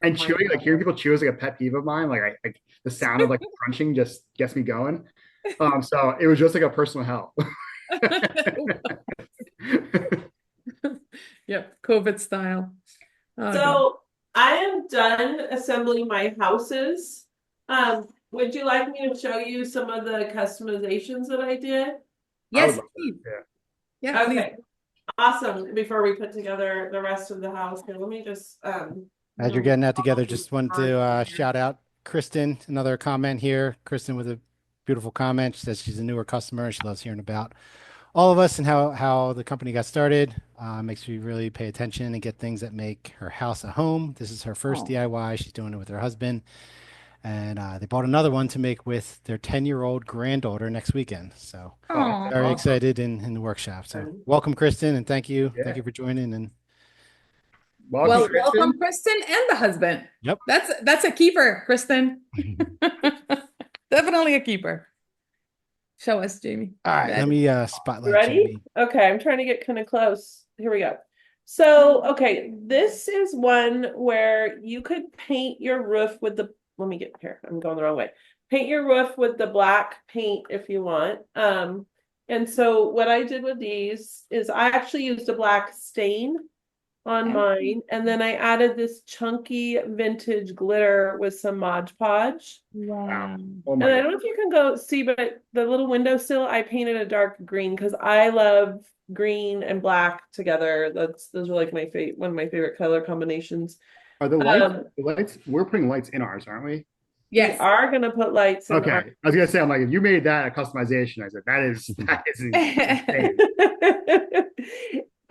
And Oh my chewing, like hearing people chew is like a pet peeve of mine. Like the sound of like crunching just gets me going. So it was just like a personal hell. Yep, COVID style. Oh, God. So I am done assembling my houses. Would you like me to show you some of the customizations that I did? I would Yes, love please. that. Yeah, please. Okay, awesome. Before we put together the rest of the house, here, let me just As you're getting that together, just wanted to shout out Kristen, another comment here. Kristen with a beautiful comment. She says she's a newer customer. She loves hearing about all of us and how the company got started. Makes me really pay attention and get things that make her house a home. This is her first Oh. DIY. She's doing it with her husband. And they bought another one to make with their 10-year-old granddaughter next weekend. So Aw. very Awesome. excited in the workshop. So welcome, Kristen, and thank you. Thank Yeah. you for joining. And Welcome, Well, Kristen. welcome, Kristen and the husband. yep. That's a keeper, Kristen. Definitely a keeper. Show us, Jamie. All right, let me spotlight ready? Jamie. Okay, I'm trying to get kind of close. Here we go. So, okay, this is one where you could paint your roof with let me get here. I'm going the wrong way. Paint your roof with the black paint if you want. And so what I did with these is I actually used a black stain on mine, and then I added this chunky vintage glitter with some Mod Podge. Wow. Oh And my I God. don't know if you can go see, but the little windowsill I painted a dark green because I love green and black together. Those are like one of my favorite color combinations. Are the lights, we're putting lights in ours, aren't we? We Yes. are gonna put lights in Okay. our I was gonna say, I'm like, if you made that a customization, I said that is insane.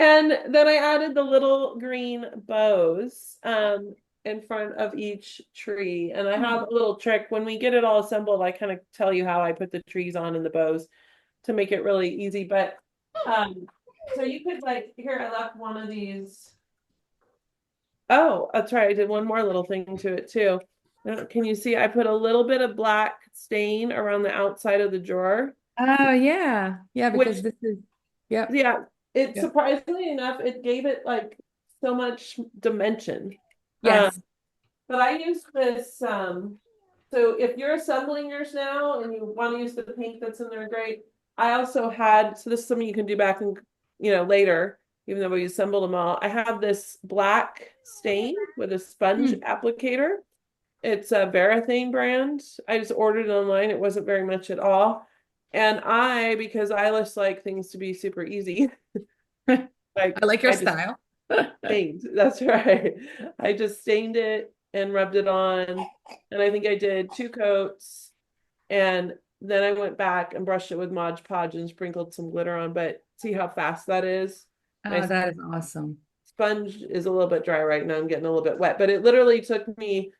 And then I added the little green bows in front of each tree. And I have a little trick. When we get it all assembled, I kind of tell you how I put the trees on and the bows to make it really easy. But So you could like, here, I left one of these. Oh, that's right. I did one more little thing to it too. Can you see? I put a little bit of black stain around the outside of the drawer, Oh yeah. Yeah, which, because this is yep. yeah, it Yep. surprisingly enough, it gave it like so much dimension. Yes. But I used this, so if you're assembling yours now and you want to use the paint that's in there, great. I also had, so this is something you can do back and, later, even though we assembled them all. I have this black stain with a sponge applicator. It's a Varathane brand. I just ordered it online. It wasn't very much at all. And because I just like things to be super easy, I like your I just style. stained. That's right. I just stained it and rubbed it on. And I think I did 2 coats. And then I went back and brushed it with Mod Podge and sprinkled some glitter on. But see how fast that is? My Oh, that is awesome. sponge is a little bit dry right now. I'm getting a little bit wet, but it literally took me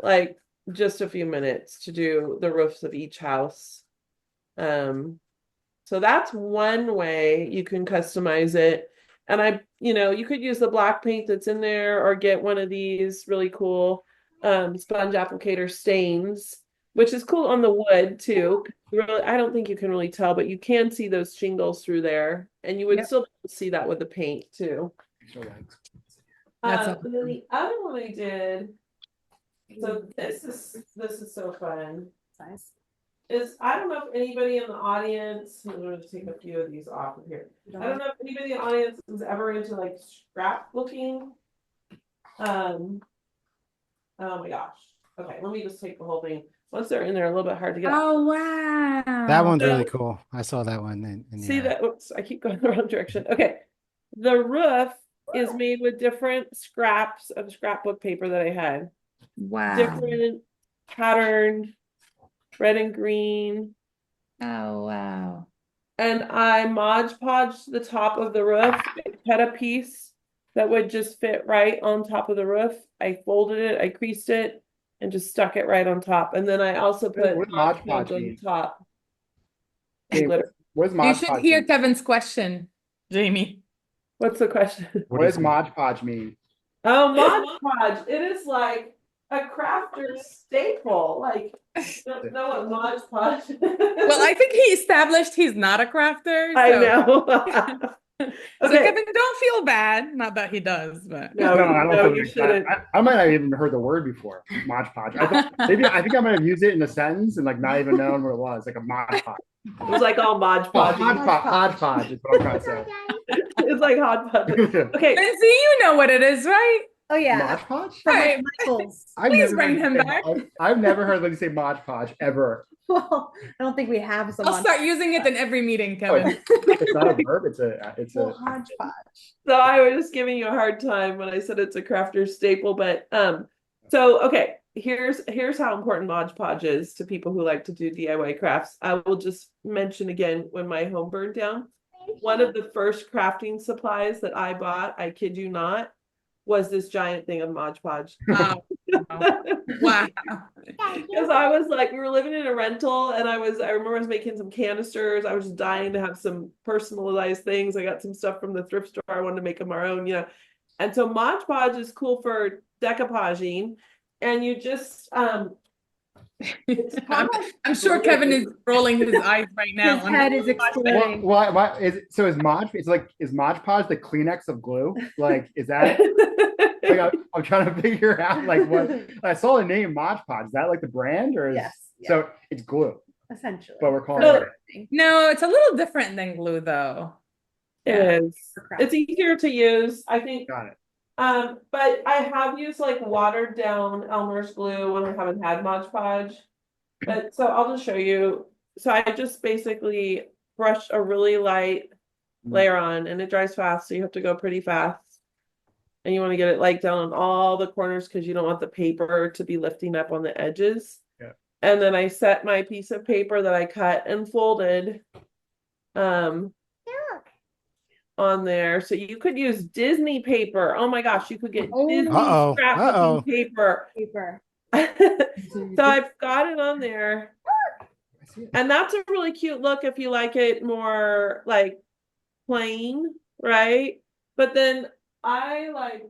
like just a few minutes to do the roofs of each house. So that's one way you can customize it. And you could use the black paint that's in there or get one of these really cool sponge applicator stains, which is cool on the wood too. Really, I don't think you can really tell, but you can see those shingles through there, and you would Yep. still see that with the paint too. That's And then the other one I did, so this is so fun. Nice. I don't know if anybody in the audience, I'm going to take a few of these off of here. I don't know if anybody in the audience is ever into like scrapbooking. Oh my gosh. Okay, let me just take the whole thing. Once they're in there, a little bit hard to get out. Oh wow. That one's really So- cool. I saw that one in See your- that? Oops, I keep going the wrong direction. Okay. The roof is made with different scraps of scrapbook paper that I had. Wow. Different patterned, red and green. Oh wow. And I Mod Podged the top of the roof. I cut a piece that would just fit right on top of the roof. I folded it, I creased it, and just stuck it right on top. And then I also put What does Mod Mod Podge Podge on mean? top. Hey, Glitter. what does You Mod should Podge hear mean? Kevin's question, Jamie. What's the question? What does Mod Podge mean? Oh, Mod Podge. It is like a crafter's staple. Like, don't know what Mod Podge. Well, I think he established he's not a crafter. I So, know. so Okay. Kevin, don't feel bad. Not that he does, but No, No, I don't no, feel you like shouldn't. I might not have even heard the word before. Mod Podge. I think I might have used it in a sentence and like not even known what it was. Like a Mod Podge. It was like all Mod Oh, Podge. hodgepodge is what I'm trying to say. It's like Hot Podge. Okay. Lindsay, you know what it is, right? Oh yeah. Mod Podge? From Right. like Michaels. I've Please never bring heard him Lindsay back. say- I've never heard Lindsay say Mod Podge ever. Well, I don't think we have I'll someone. start using it in every meeting, Oh, Kevin. it's not a verb. It's Well, a. hodgepodge. So I was just giving you a hard time when I said it's a crafter's staple, but so okay, here's how important Mod Podge is to people who like to do DIY crafts. I will just mention again when my home burned down, one of the first crafting supplies that I bought, I kid you not, was this giant thing of Mod Podge. Wow. Wow. Because I was like, we were living in a rental, and I remember I was making some canisters. I was just dying to have some personalized things. I got some stuff from the thrift store. I wanted to make them our own. And so Mod Podge is cool for decoupaging, and you just I'm sure Kevin is rolling his eyes right now. His head is exploding. What is so is Mod? It's like is Mod Podge the Kleenex of glue? Like is that? Like I'm trying to figure out like what I saw the name Mod Podge. Is that like the brand or is Yes. so it's glue, Essentially. but we're calling No. it. No, it's a little different than glue, though. It is. For crafts. It's easier to use, I think. Got it. But I have used like watered down Elmer's glue when I haven't had Mod Podge. But so I'll just show you. So I just basically brush a really light layer on, and it dries fast, so you have to go pretty fast. And you want to get it like down on all the corners because you don't want the paper to be lifting up on the edges. Yeah. And then I set my piece of paper that I cut and folded on there. So you could use Disney paper. Oh my gosh, you could get Disney Uh-oh. scrapbooking paper. Paper. So I've got it on there. I see it. And that's a really cute look if you like it more like plain, right? But then I like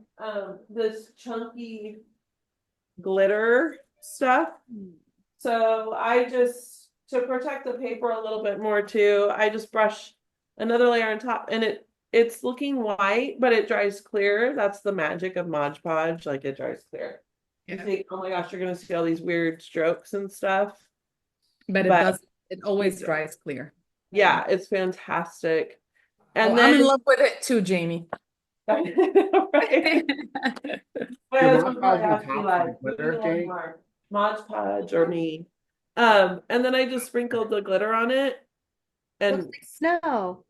this chunky glitter stuff. So I just, to protect the paper a little bit more too, I just brush another layer on top, and it's looking white, but it dries clear. That's the magic of Mod Podge, like it dries clear. You Yeah. think, oh my gosh, you're gonna see all these weird strokes and stuff. But it But does, it always dries clear. yeah, it's fantastic. And Oh, I'm in then love with it too, Jamie. right. My Your husband Mod Podge probably on asked me top for the like, who do you glitter, love Jake? more, Mod Podge or me? And then I just sprinkled the glitter on it, Looks and like snow.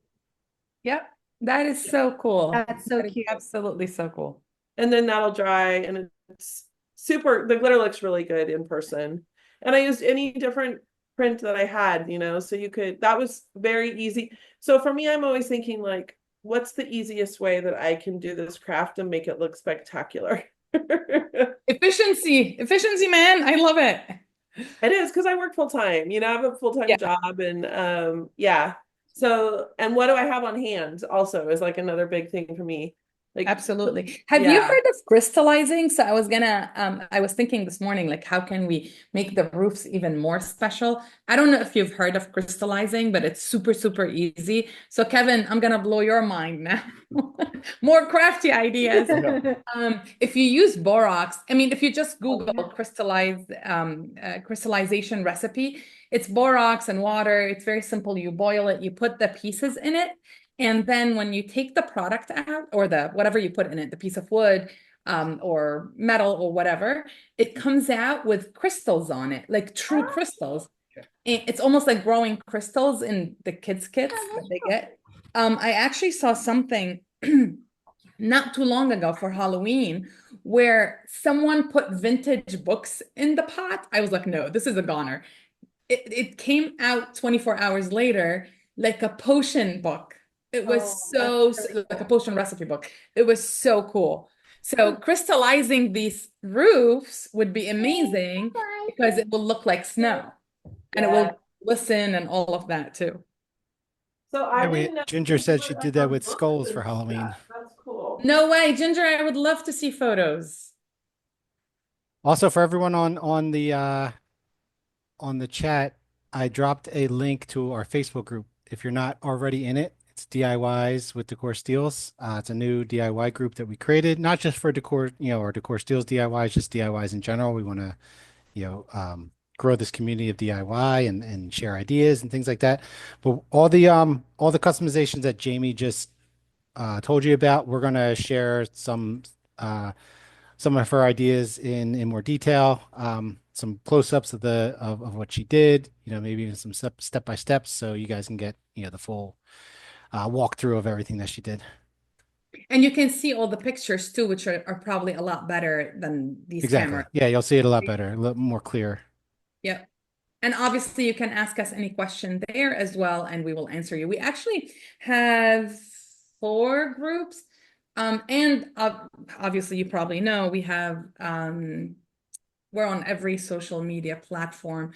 Yep, that is so cool. That's so That is cute. absolutely so cool. then that'll dry, and it's super. The glitter looks really good in person. And I used any different print that I had, so you could, that was very easy. So for me, I'm always thinking like, what's the easiest way that I can do this craft and make it look spectacular? Efficiency, man. I love it. It is because I work full time. I have a full time Yeah. job, and yeah. So, and what do I have on hand also is like another big thing for me. Like, Absolutely. Have you yeah. heard of crystallizing? So I was thinking this morning, like, how can we make the roofs even more special? I don't know if you've heard of crystallizing, but it's super, super easy. So Kevin, I'm gonna blow your mind now. More crafty ideas. If you use borax, I mean, if you just Google crystallization recipe, it's borax and water. It's very simple. You boil it, you put the pieces in it, and then when you take the product out, or the whatever you put in it, the piece of wood, or metal or whatever, it comes out with crystals on it, like true crystals. And it's almost like growing crystals in the kids' kits that they get. I actually saw something not too long ago for Halloween where someone put vintage books in the pot. I was like, no, this is a goner. It came out 24 hours later, like a potion book. It was like a potion recipe book. It was so cool. So crystallizing these roofs would be amazing because it will look like snow and it will glisten and all of that too. So I Yeah, didn't know Ginger you said put she like did that on with books skulls for and Halloween. stuff. That's cool. No way, Ginger, I would love to see photos. Also, for everyone on the chat, I dropped a link to our Facebook group. If you're not already in it, it's DIYs with Decor Steals. It's a new DIY group that we created, not just for decor, or Decor Steals DIYs, just DIYs in general. We want to, grow this community of DIY and share ideas and things like that. But all the customizations that Jamie just told you about, we're gonna share some of her ideas in more detail, some close-ups of what she did, maybe even some step by steps, so you guys can get the full walkthrough of everything that she did. And you can see all the pictures too, which are probably a lot better than these Exactly. cameras. Yeah, you'll see it a lot better, a little more clear. Yep. And obviously, you can ask us any question there as well, and we will answer you. We actually have 4 groups. And obviously, you probably know we have, we're on every social media platform.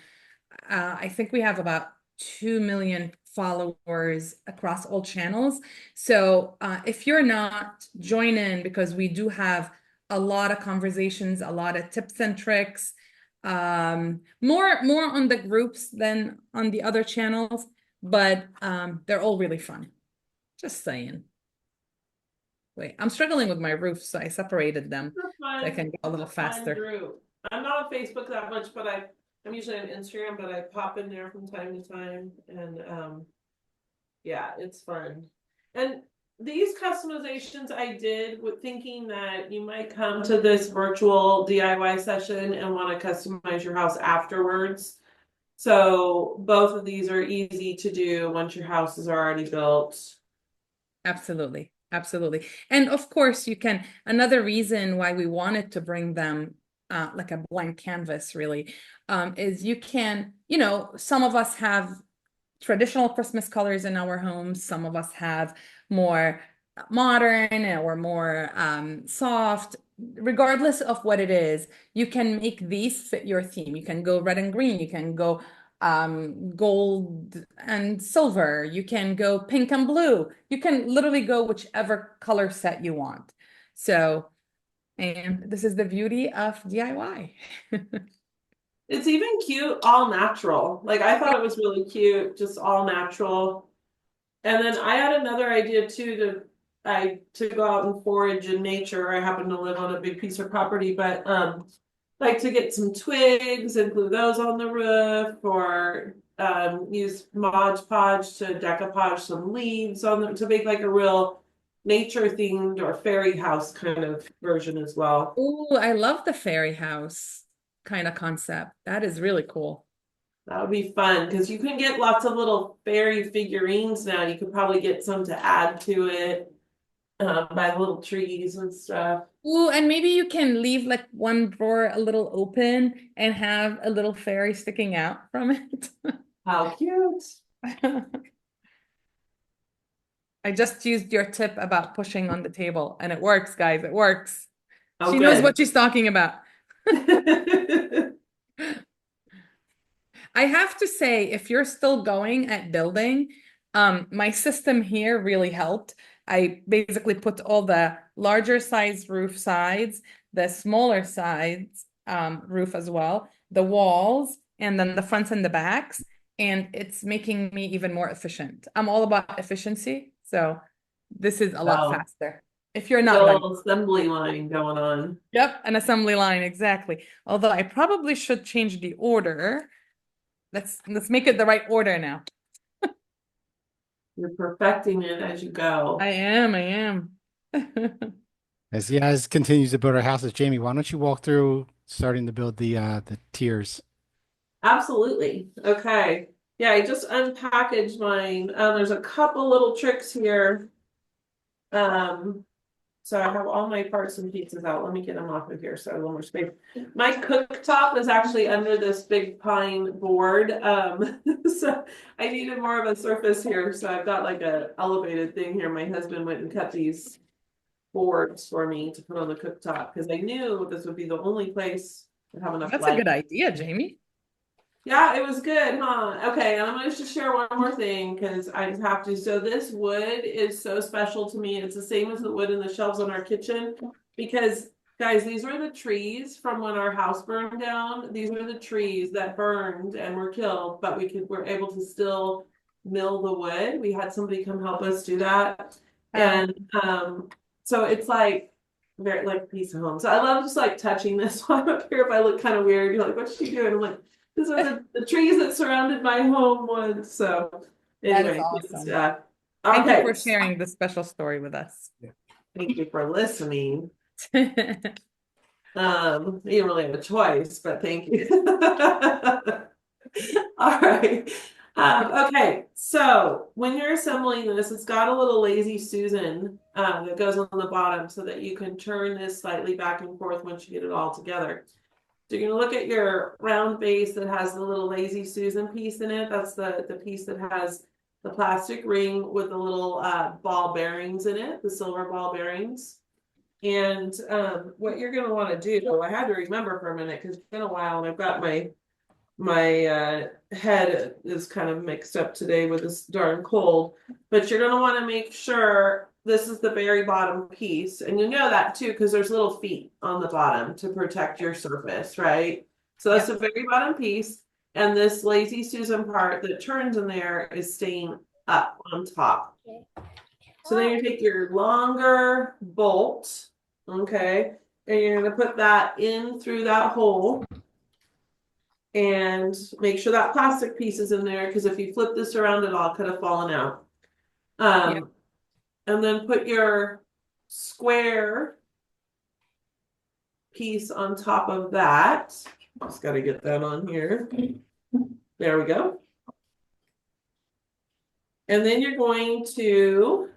I think we have about 2 million followers across all channels. So if you're not, join in because we do have a lot of conversations, a lot of tips and tricks. More on the groups than on the other channels, but they're all really fun. Just saying. Wait, I'm struggling with my roof, so I separated them so I can go a little faster. Group. I'm not on Facebook that much, but I'm usually on Instagram, but I pop in there from time to time, and yeah, it's fun. And these customizations I did with thinking that you might come to this virtual DIY session and want to customize your house afterwards. So both of these are easy to do once your house is already built. Absolutely. Absolutely. And of course, you can, another reason why we wanted to bring them like a blank canvas, really, is you can, some of us have traditional Christmas colors in our homes. Some of us have more modern or more soft. Regardless of what it is, you can make these fit your theme. You can go red and green. You can go gold and silver. You can go pink and blue. You can literally go whichever color set you want. So, and this is the beauty of DIY. It's even cute, all natural. Like I thought it was really cute, just all natural. And then I had another idea too to go out and forage in nature. I happen to live on a big piece of property, but like to get some twigs and glue those on the roof, or use Mod Podge to decoupage some leaves on them to make like a real nature themed or fairy house kind of version as well. Oh, I love the fairy house kind of concept. That is really cool. That would be fun because you can get lots of little fairy figurines now. You could probably get some to add to it, by little trees and stuff. Ooh, and maybe you can leave like one drawer a little open and have a little fairy sticking out from it. How cute. I just used your tip about pushing on the table, and it works, guys. It works. Oh, She knows good. what she's talking about. I have to say, if you're still going at building, my system here really helped. I basically put all the larger size roof sides, the smaller sides roof as well, the walls, and then the fronts and the backs, and it's making me even more efficient. I'm all about efficiency, so this is a lot Wow. faster. If you're Got not a done. little assembly line going on. Yep, an assembly line, exactly. Although I probably should change the order. Let's make it the right order now. You're perfecting it as you go. I am. As Yaz continues to build her houses, Jamie, why don't you walk through starting to build the tiers? Absolutely. Okay. Yeah, I just unpackaged mine. There's a couple little tricks here. So I have all my parts and pieces out. Let me get them off of here so I have a little more space. My cooktop is actually under this big pine board. So I needed more of a surface here. So I've got like a elevated thing here. My husband went and cut these boards for me to put on the cooktop because I knew this would be the only place to have enough That's a light. good idea, Jamie. Yeah, it was good, huh? Okay, and I'm gonna just share one more thing because I just have to. So this wood is so special to me. It's the same as the wood in the shelves in our kitchen because guys, these were the trees from when our house burned down. These were the trees that burned and were killed, but we're able to still mill the wood. We had somebody come help us do that. And so it's like very like a piece of home. So I love just like touching this while I'm up here. If I look kind of weird, you're like, what's she doing? I'm like, these are the trees that surrounded my home once. So That is anyway, awesome. okay. Thank you for sharing this special story with us. Thank you for listening. You didn't really have a choice, but thank you. All right. Okay, so when you're assembling this, it's got a little lazy Susan that goes on the bottom so that you can turn this slightly back and forth once you get it all together. So you're gonna look at your round base that has the little lazy Susan piece in it. That's the piece that has the plastic ring with the little ball bearings in it, the silver ball bearings. And what you're gonna want to do, I had to remember for a minute because it's been a while and I've got my head is kind of mixed up today with this darn cold. But you're gonna want to make sure this is the very bottom piece, and you know that too because there's little feet on the bottom to protect your surface, right? So that's the very bottom piece, and this lazy Susan part that turns in there is staying up on top. So then you take your longer bolt, okay, and you're gonna put that in through that hole. And make sure that plastic piece is in there because if you flip this around, it all could have fallen out. And then put your square piece on top of that. Just got to get that on here. There we go. And then you're going to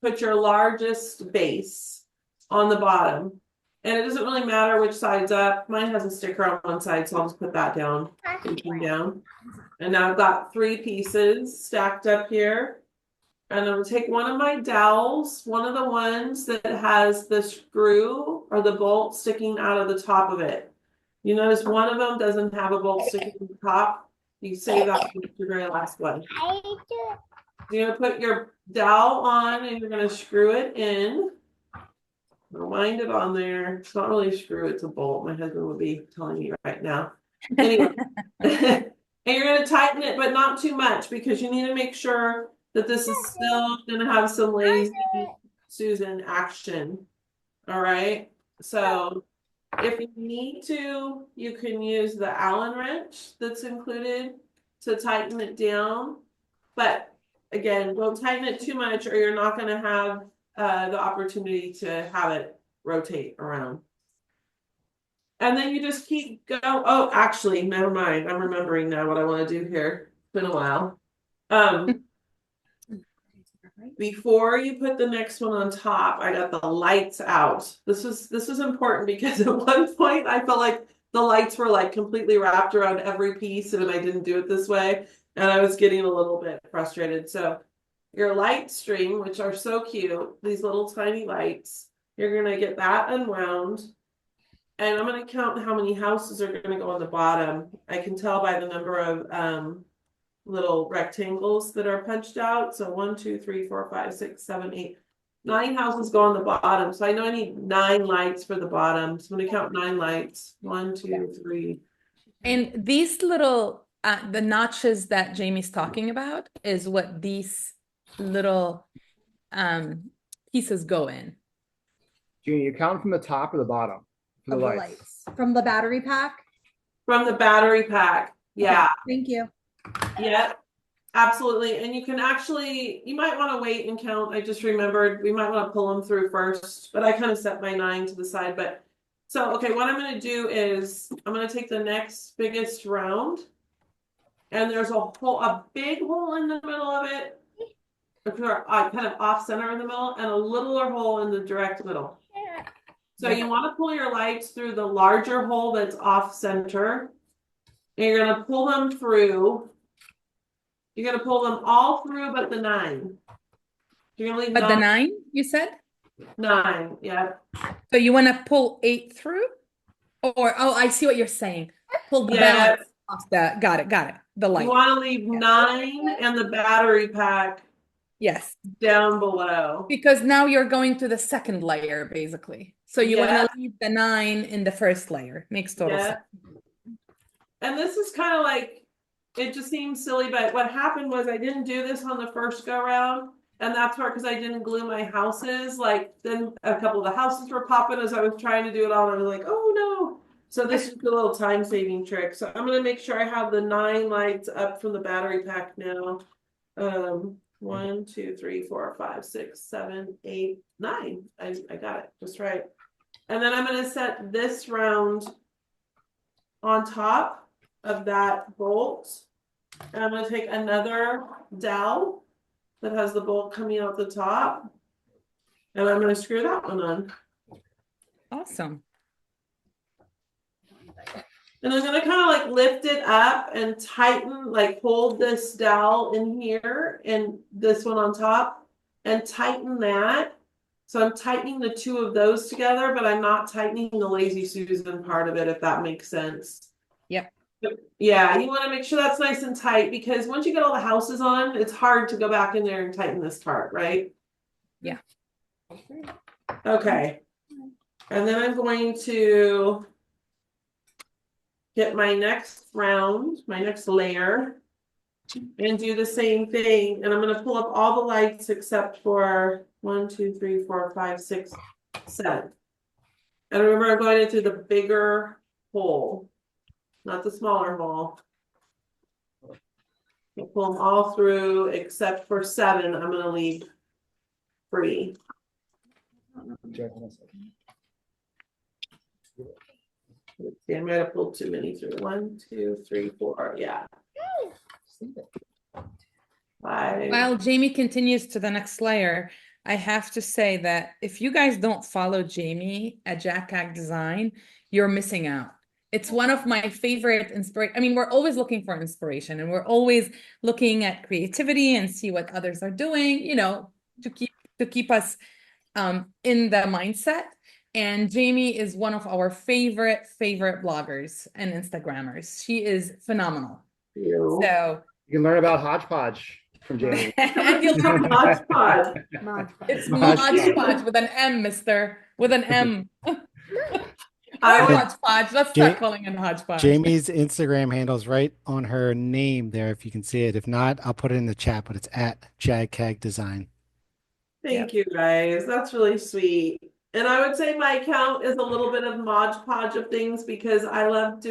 put your largest base on the bottom. And it doesn't really matter which side's up. Mine has a sticker on one side, so I'll just put that down. Down. And now I've got 3 pieces stacked up here. And I'm going to take one of my dowels, one of the ones that has the screw or the bolt sticking out of the top of it. You notice one of them doesn't have a bolt sticking at the top. You save that for your very last one. I do it. You're gonna put your dowel on and you're gonna screw it in. Wind it on there. It's not really a screw, it's a bolt. My husband would be telling me right now. Anyway, and you're gonna tighten it, but not too much because you need to make sure that this is still gonna have some lazy Susan action. All right. So if you need to, you can use the Allen wrench that's included to tighten it down. But again, don't tighten it too much or you're not going to have the opportunity to have it rotate around. And then you just keep going. Oh, actually, never mind. I'm remembering now what I want to do here. It's been a while. Before you put the next one on top, I got the lights out. This was important because at one point I felt like the lights were like completely wrapped around every piece and I didn't do it this way. And I was getting a little bit frustrated. So your light string, which are so cute, these little tiny lights, you're gonna get that unwound. And I'm gonna count how many houses are gonna go on the bottom. I can tell by the number of little rectangles that are punched out. So 1, 2, 3, 4, 5, 6, 7, 8, 9 houses go on the bottom. So I know I need 9 lights for the bottom. So I'm gonna count 9 lights. 1, 2, 3. And these little, the notches that Jamie's talking about is what these little pieces go in. Jeannie, you count from the top or the bottom for the Of the lights. lights. From the battery pack. From the battery pack. Yeah. Thank you. Yeah. Absolutely. And you can actually, you might want to wait and count. I just remembered we might want to pull them through first, but I kind of set my 9 to the side. But so, okay, what I'm going to do is I'm going to take the next biggest round and there's a big hole in the middle of it, kind of off center in the middle and a littler hole in the direct middle. So you want to pull your lights through the larger hole that's off center. And you're going to pull them through. You're going to pull them all through but the 9. You're going to leave But the 9, you said? 9, yeah. So you want to pull 8 through? Or, oh, I see what you're saying. Pull the Yeah. balance off the, got it. The light. You want to leave 9 and the battery pack Yes. down below. Because now you're going to the second layer, basically. So you Yeah. want to leave the 9 in the first layer. Makes total sense. And this is kind of like, it just seems silly, but what happened was I didn't do this on the first go round. And that's where, because I didn't glue my houses, like then a couple of the houses were popping as I was trying to do it all. And I was like, oh no. So this is a little time saving trick. So I'm going to make sure I have the 9 lights up from the battery pack now. 1, 2, 3, 4, 5, 6, 7, 8, 9. I got it just right. And then I'm going to set this round on top of that bolt. And I'm going to take another dowel that has the bolt coming out the top. And I'm going to screw that one on. Awesome. And I'm going to kind of like lift it up and tighten, like hold this dowel in here and this one on top and tighten that. So I'm tightening the 2 of those together, but I'm not tightening the Lazy Susan part of it, if that makes sense. Yep. Yeah, you want to make sure that's nice and tight because once you get all the houses on, it's hard to go back in there and tighten this part, right? Yeah. Okay. And then I'm going to get my next round, my next layer, and do the same thing. And I'm going to pull up all the lights except for 1, 2, 3, 4, 5, 6, 7. And remember, I'm going into the bigger hole, not the smaller hole. I'll pull them all through except for 7. I'm going to leave free. See, I might have pulled too many through. 1, 2, 3, 4. Yeah. 5. While Jamie continues to the next layer, I have to say that if you guys don't follow Jamie at Jack Hack Design, you're missing out. It's one of my favorite inspiration. I mean, we're always looking for inspiration and we're always looking at creativity and see what others are doing, you know, to keep us in the mindset. And Jamie is one of our favorite bloggers and Instagrammers. She is phenomenal. you. So, You can learn about hodgepodge from Jamie. and you'll learn Hodgepodge. it's Mod Mod Podge. Podge with an M, mister, with an M. I Or would Hodgepodge. Let's Ja- start calling it Hodgepodge. Jamie's Instagram handle's right on her name there if you can see it. If not, I'll put it in the chat, but it's at JagCag Design. thank you guys. That's really sweet. And I would say my account is a little bit of Mod Podge of things because I love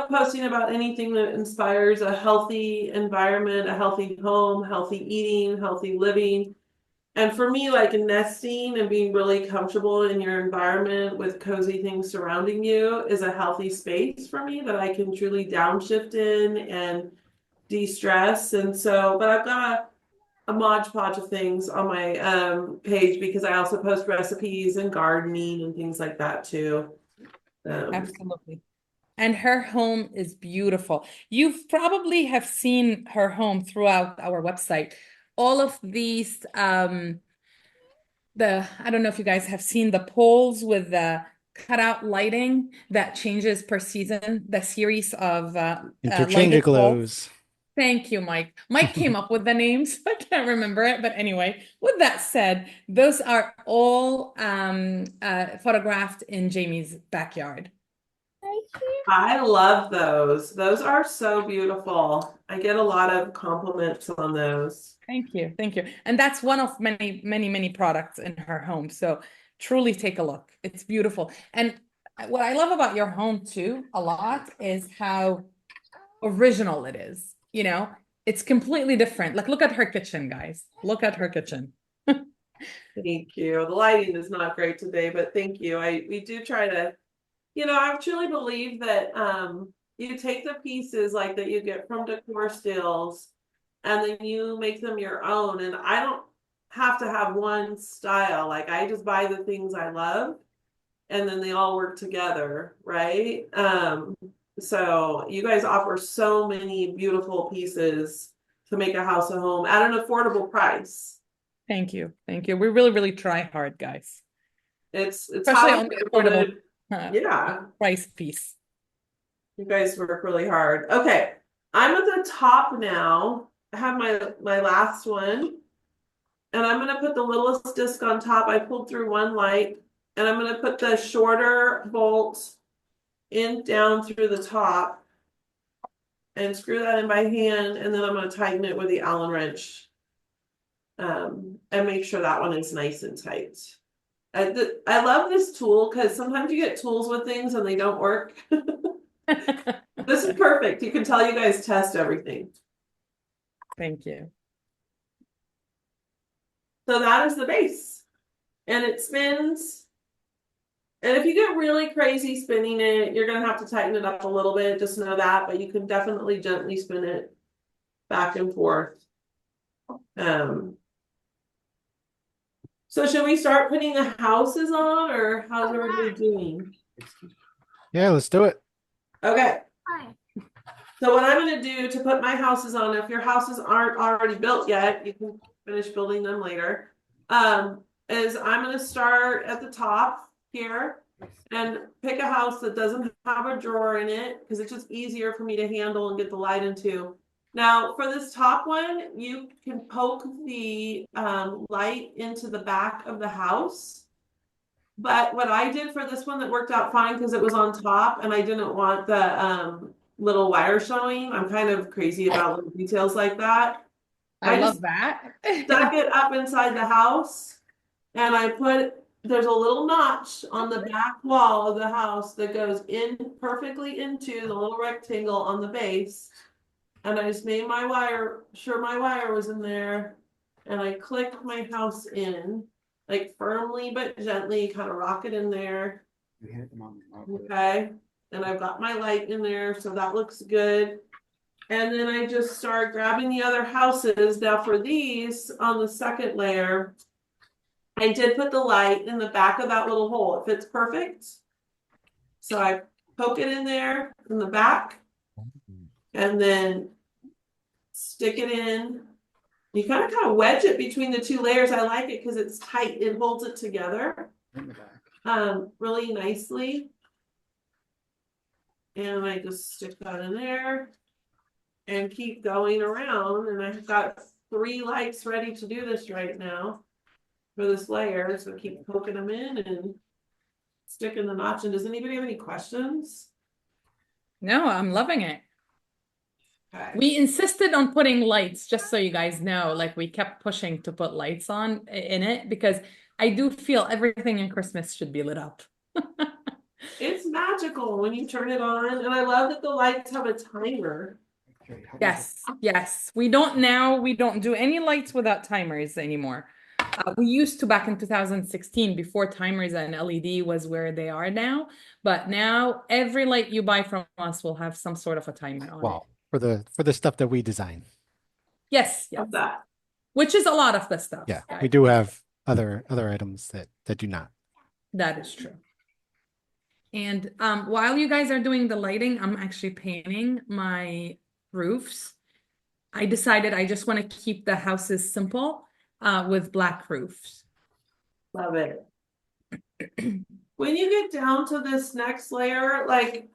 posting about anything that inspires a healthy environment, a healthy home, healthy eating, healthy living. And for me, like nesting and being really comfortable in your environment with cozy things surrounding you is a healthy space for me that I can truly downshift in and de-stress. And so, but I've got a Mod Podge of things on my page because I also post recipes and gardening and things like that too. Absolutely. And her home is beautiful. You've probably have seen her home throughout our website. All of these, I don't know if you guys have seen the poles with the cutout lighting that changes per season, the series of lighted poles. Interchangeaglows. Thank you, Mike. Mike came up with the names. I can't remember it, but anyway, with that said, those are all photographed in Jamie's backyard. I love those. Those are so beautiful. I get a lot of compliments on those. Thank you. Thank you. And that's one of many, many, many products in her home. So truly take a look. It's beautiful. And what I love about your home too, a lot, is how original it is. You know, it's completely different. Like, look at her kitchen, guys. Look at her kitchen. Thank you. The lighting is not great today, but thank you. We do try to, I truly believe that you take the pieces like that you get from Decor Steals and then you make them your own. And I don't have to have one style. Like I just buy the things I love and then they all work together, right? So you guys offer so many beautiful pieces to make a house a home at an affordable price. Thank you. Thank you. We really, really try hard, guys. It's Especially how on the we're able affordable to, yeah. price piece. You guys work really hard. Okay, I'm at the top now. I have my last one. And I'm gonna put the littlest disc on top. I pulled through one light, and I'm gonna put the shorter bolt in down through the top and screw that in by hand, and then I'm gonna tighten it with the Allen wrench. And make sure that one is nice and tight. I love this tool because sometimes you get tools with things and they don't work. This is perfect. You can tell you guys test everything. Thank you. So that is the base. And it spins. And if you get really crazy spinning it, you're going to have to tighten it up a little bit. Just know that. But you can definitely gently spin it back and forth. So should we start putting the houses on or how's everybody doing? Yeah, let's do it. Okay. So what I'm going to do to put my houses on, if your houses aren't already built yet, you can finish building them later, is I'm going to start at the top here and pick a house that doesn't have a drawer in it because it's just easier for me to handle and get the light into. Now for this top one, you can poke the light into the back of the house. But what I did for this one that worked out fine because it was on top and I didn't want the little wire showing. I'm kind of crazy about little details like that. I love just that. stuck it up inside the house and there's a little notch on the back wall of the house that goes in perfectly into the little rectangle on the base. And I just made sure my wire was in there. And I clicked my house in, like firmly but gently, kind of rock it in there. Okay. And I've got my light in there, so that looks good. And then I just start grabbing the other houses. Now for these on the second layer, I did put the light in the back of that little hole. It fits perfect. So I poke it in there in the back and then stick it in. You kind of wedge it between the two layers. I like it because it's tight. It holds it together really nicely. And I just stick that in there. and keep going around. And I've got 3 lights ready to do this right now for this layer. So keep poking them in and sticking the notch in. Does anybody have any questions? No, I'm loving it. Okay. We insisted on putting lights, just so you guys know, like we kept pushing to put lights on in it because I do feel everything in Christmas should be lit up. It's magical when you turn it on. And I love that the lights have a timer. Yes, yes. We don't do any lights without timers anymore. We used to back in 2016 before timers and LED was where they are now. But now every light you buy from us will have some sort of a timer on it. Well, for the stuff that we design. Yes, yes. Love that. Which is a lot of the stuff. Yeah, guys. we do have other items that do not. That is true. And while you guys are doing the lighting, I'm actually painting my roofs. I decided I just want to keep the houses simple with black roofs. Love it. When you get down to this next layer, like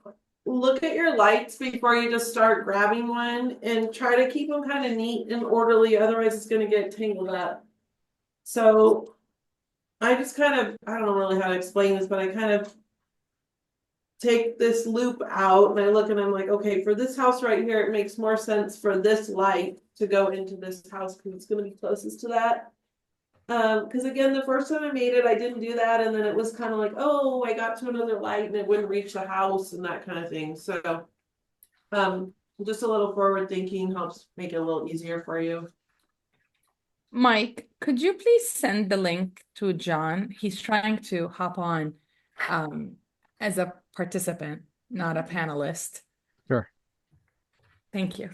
look at your lights before you just start grabbing one and try to keep them kind of neat and orderly. Otherwise, it's going to get tangled up. So I just kind of, I don't know really how to explain this, but I kind of take this loop out and I look and I'm like, okay, for this house right here, it makes more sense for this light to go into this house because it's going to be closest to that. Because again, the first time I made it, I didn't do that, and then it was kind of like, oh, I got to another light and it wouldn't reach the house and that kind of thing. So, just a little forward thinking helps make it a little easier for you. Mike, could you please send the link to John? He's trying to hop on as a participant, not a panelist. Sure. Thank you.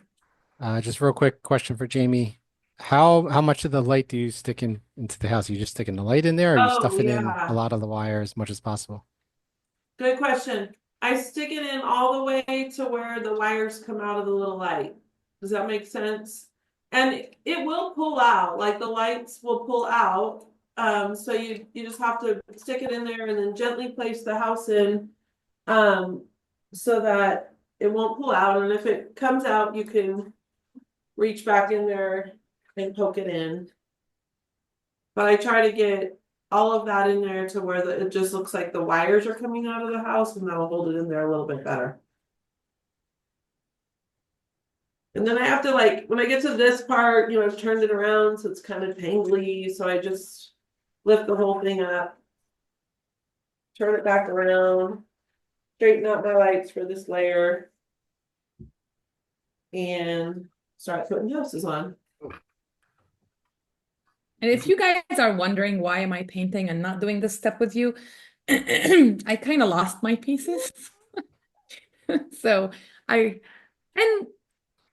Just real quick question for Jamie. How much of the light do you stick into the house? Are you just sticking the light in there, or are you Oh, stuffing in yeah. a lot of the wire as much as possible? Good question. I stick it in all the way to where the wires come out of the little light. Does that make sense? And it will pull out, like the lights will pull out. So you just have to stick it in there and then gently place the house in, so that it won't pull out. And if it comes out, you can reach back in there and poke it in. But I try to get all of that in there to where it just looks like the wires are coming out of the house, and that'll hold it in there a little bit better. And then I have to, like, when I get to this part, you know, I've turned it around so it's kind of tangly, so I just lift the whole thing up, turn it back around, straighten out my lights for this layer, and start putting houses on. And if you guys are wondering why am I painting and not doing this step with you, I kind of lost my pieces. So and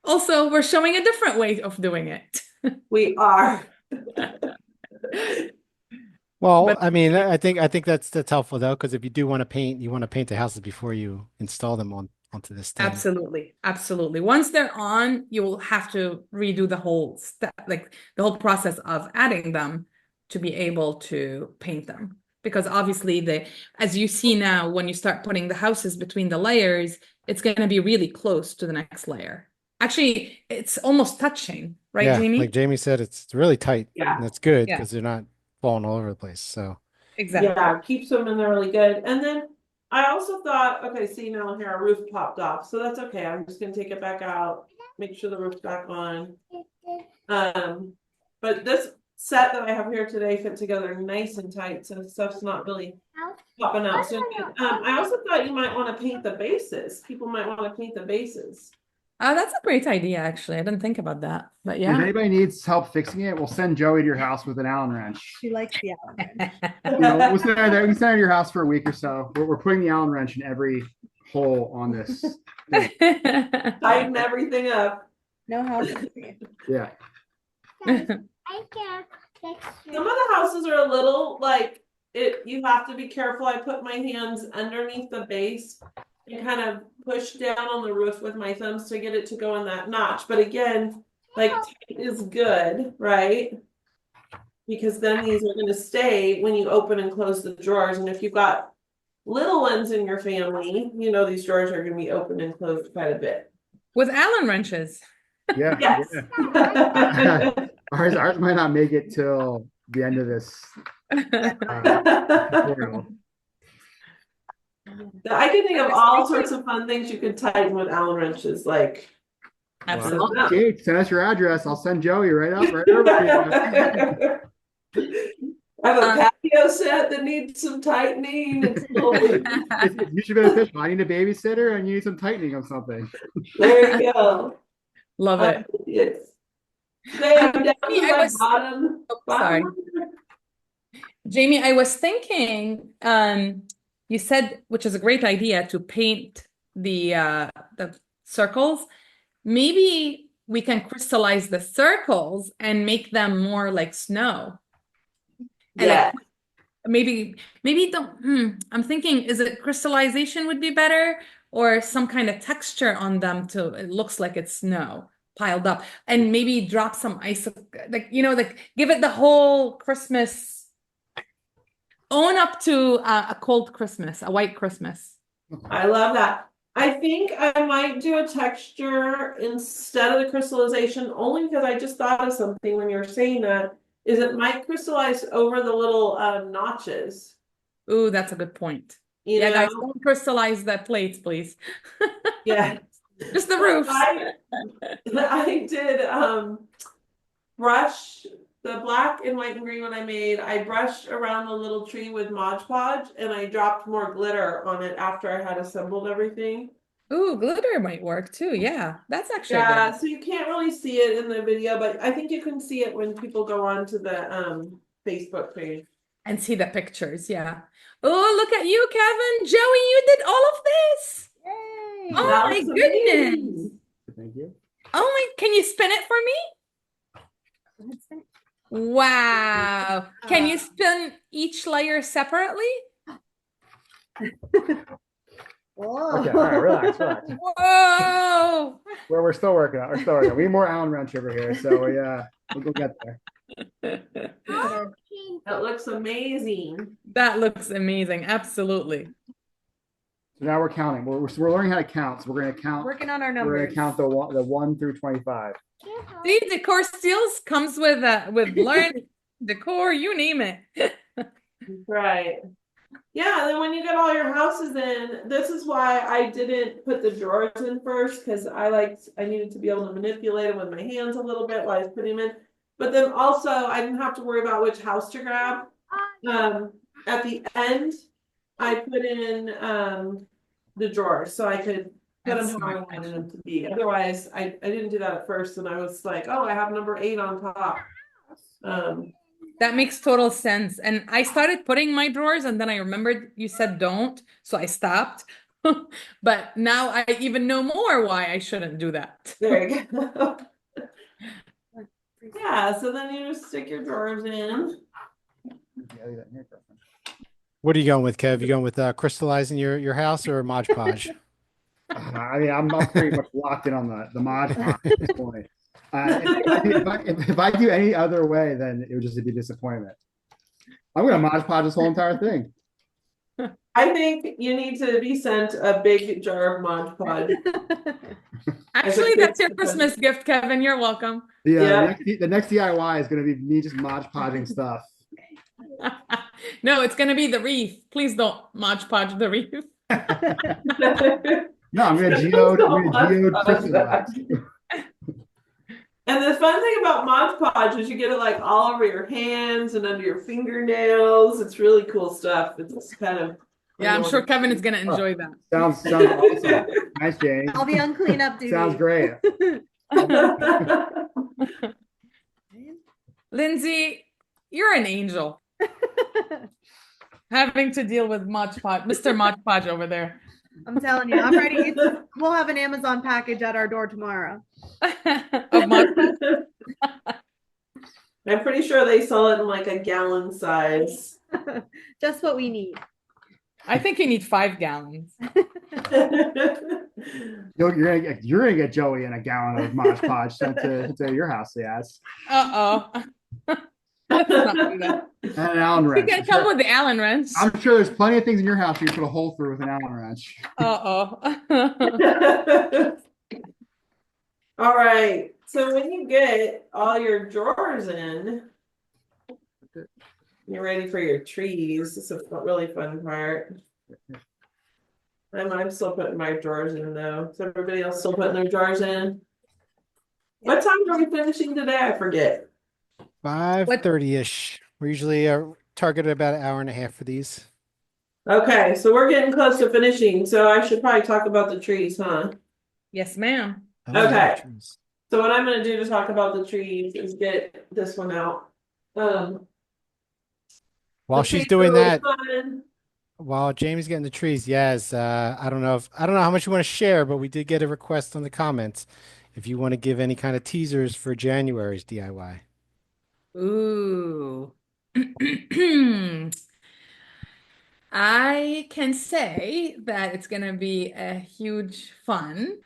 also we're showing a different way of doing it. We are. Well, But- I mean, I think that's helpful though, because if you do want to paint, you want to paint the houses before you install them onto this thing. Absolutely, absolutely. Once they're on, you will have to redo the whole step, like the whole process of adding them to be able to paint them. Because obviously, as you see now, when you start putting the houses between the layers, it's going to be really close to the next layer. Actually, it's almost touching, right, Yeah, Jamie? like Jamie said, it's really tight. Yeah. And that's good Yeah. because they're not falling all over the place. So Exactly. Yeah, keeps them in there really good. And then I also thought, okay, see now here our roof popped off, so that's okay. I'm just gonna take it back out, make sure the roof's back on. But this set that I have here today fit together nice and tight, so stuff's not really popping out. So I also thought you might want to paint the bases. People might want to paint the bases. That's a great idea, actually. I didn't think about that, but If yeah. anybody needs help fixing it, we'll send Joey to your house with an Allen wrench. She likes the Allen. You know, we'll send her there. We can send her to your house for a week or so. We're putting the Allen wrench in every hole on this thing. Tighten everything up. No house fixing. Yeah. I can fix Some of the houses are a little like it. You have to be careful. I put my hands underneath the base and kind of push down on the roof with my thumbs to get it to go in that notch. But again, like tight is good, right? Because then these are going to stay when you open and close the drawers. And if you've got little ones in your family, you know these drawers are going to be open and closed quite a bit. With Allen wrenches. Yeah, Yes. yeah. Ours might not make it till the end of this tutorial. I can think of all sorts of fun things you could tighten with Allen wrenches, like Absolutely. Well, Jake, send us your address. I'll send Joey right over to you. I have a patio set that needs some tightening. It's mutually beneficial. I need a babysitter and you need some tightening of something. There you go. Love it. Yes. Down to Jamie, my bottom. sorry. Jamie, I was thinking, you said, which is a great idea, to paint the circles. Maybe we can crystallize the circles and make them more like snow. And Yeah. maybe I'm thinking, is it crystallization would be better or some kind of texture on them to it looks like it's snow piled up, and maybe drop some ice, like give it the whole Christmas, own up to a cold Christmas, a white Christmas. I love that. I think I might do a texture instead of the crystallization, only because I just thought of something when you were saying that, is it might crystallize over the little notches. Ooh, that's a good point. You know? Guys, don't crystallize the plates, please. Yeah. Just the roofs. I did brush the black and white and green one I made. I brushed around the little tree with Mod Podge and I dropped more glitter on it after I had assembled everything. Ooh, glitter might work too. Yeah, that's actually Yeah, good. so you can't really see it in the video, but I think you can see it when people go on to the Facebook page. And see the pictures, yeah. Oh, look at you, Kevin. Joey, you did all of this. Yay! Oh That my was goodness. amazing. Thank you. Oh my, can you spin it for me? Wow. Can you spin each layer separately? Whoa. Okay, all right, relax. Whoa. We're still working on. We need more Allen wrench over here, so we'll go get there. That looks amazing. That looks amazing. Absolutely. So now we're counting. We're learning how to count. So we're going to count. Working on our We're numbers. going to count the 1 through 25. See, Decor Steals comes with learn decor, you name it. Right. Yeah, then when you get all your houses in, this is why I didn't put the drawers in first, because I needed to be able to manipulate them with my hands a little bit while I was putting them in. But then also I didn't have to worry about which house to grab. At the end, I put in the drawers so I could put them how I wanted them to be. Otherwise, I didn't do that at first, and I was like, oh, I have number 8 on top. That makes total sense. And I started putting my drawers, and then I remembered you said don't, so I stopped. But now I even know more why I shouldn't do that. There you go. Yeah, so then you just stick your drawers in. What are you going with, Kev? You going with crystallizing your house or Mod Podge? I mean, I'm pretty much locked in on the Mod Podge at this point. If I do any other way, then it would just be a disappointment. I'm going to Mod Podge this whole entire thing. I think you need to be sent a big jar of Mod Podge. Actually, that's your Christmas gift, Kevin. You're welcome. The next DIY is going to be me just Mod Podging stuff. No, it's going to be the wreath. Please don't Mod Podge the wreath. No, I'm going to geode crystallize. And the fun thing about Mod Podge is you get it like all over your hands and under your fingernails. It's really cool stuff. It's kind of I'm sure Kevin is going to enjoy that. Sounds awesome. Nice, Jane. I'll be on cleanup duty. Sounds great. Lindsay, you're an angel. Having to deal with Mod Podge, Mr. Mod Podge over there. I'm telling you, I'm ready. We'll have an Amazon package at our door tomorrow. Of Mod Podge. I'm pretty sure they sell it in like a gallon size. Just what we need. I think you need 5 gallons. You're gonna get Joey in a gallon of Mod Podge sent to your house, yes. Uh-oh. Let's not do that. And an Allen You wrench. can come with the Allen wrench. I'm sure there's plenty of things in your house you can put a hole through with an Allen wrench. Uh-oh. All right. So when you get all your drawers in, you're ready for your trees. This is a really fun part. I'm still putting my drawers in though. Is everybody else still putting their drawers in? What time are we finishing today? I forget. 5:30-ish. We're usually targeted about an hour and a half for these. Okay, so we're getting close to finishing, so I should probably talk about the trees, huh? Yes, ma'am. Oh, yeah, Okay. trees. So what I'm gonna do to talk about the trees is get this one out. While The she's trees doing are really that, fun. while Jamie's getting the trees, yes, I don't know how much you want to share, but we did get a request on the comments if you want to give any kind of teasers for January's DIY. Ooh. I can say that it's gonna be a huge fun.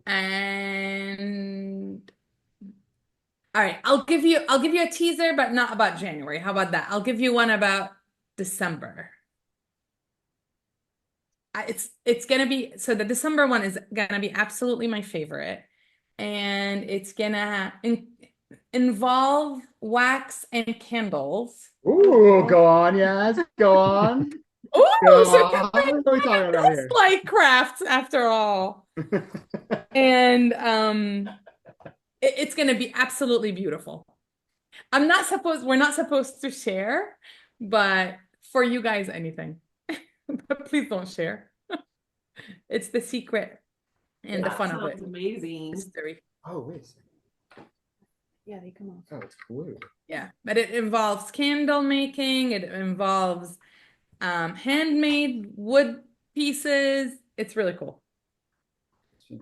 And all right, I'll give you a teaser, but not about January. How about that? I'll give you one about December. It's gonna be so the December one is gonna be absolutely my favorite, and it's gonna involve wax and candles. Ooh, go on, yes, go on. Oh, Go so on. What are we talking about that's here? like crafts after all. And it's gonna be absolutely beautiful. We're not supposed to share, but for you guys, anything. But please don't share. It's the secret and the That fun of sounds it. amazing. Mystery. Oh, wait a second. Yeah, they come off. Oh, it's blue. Yeah, but it involves candle making, it involves handmade wood pieces. It's really cool. This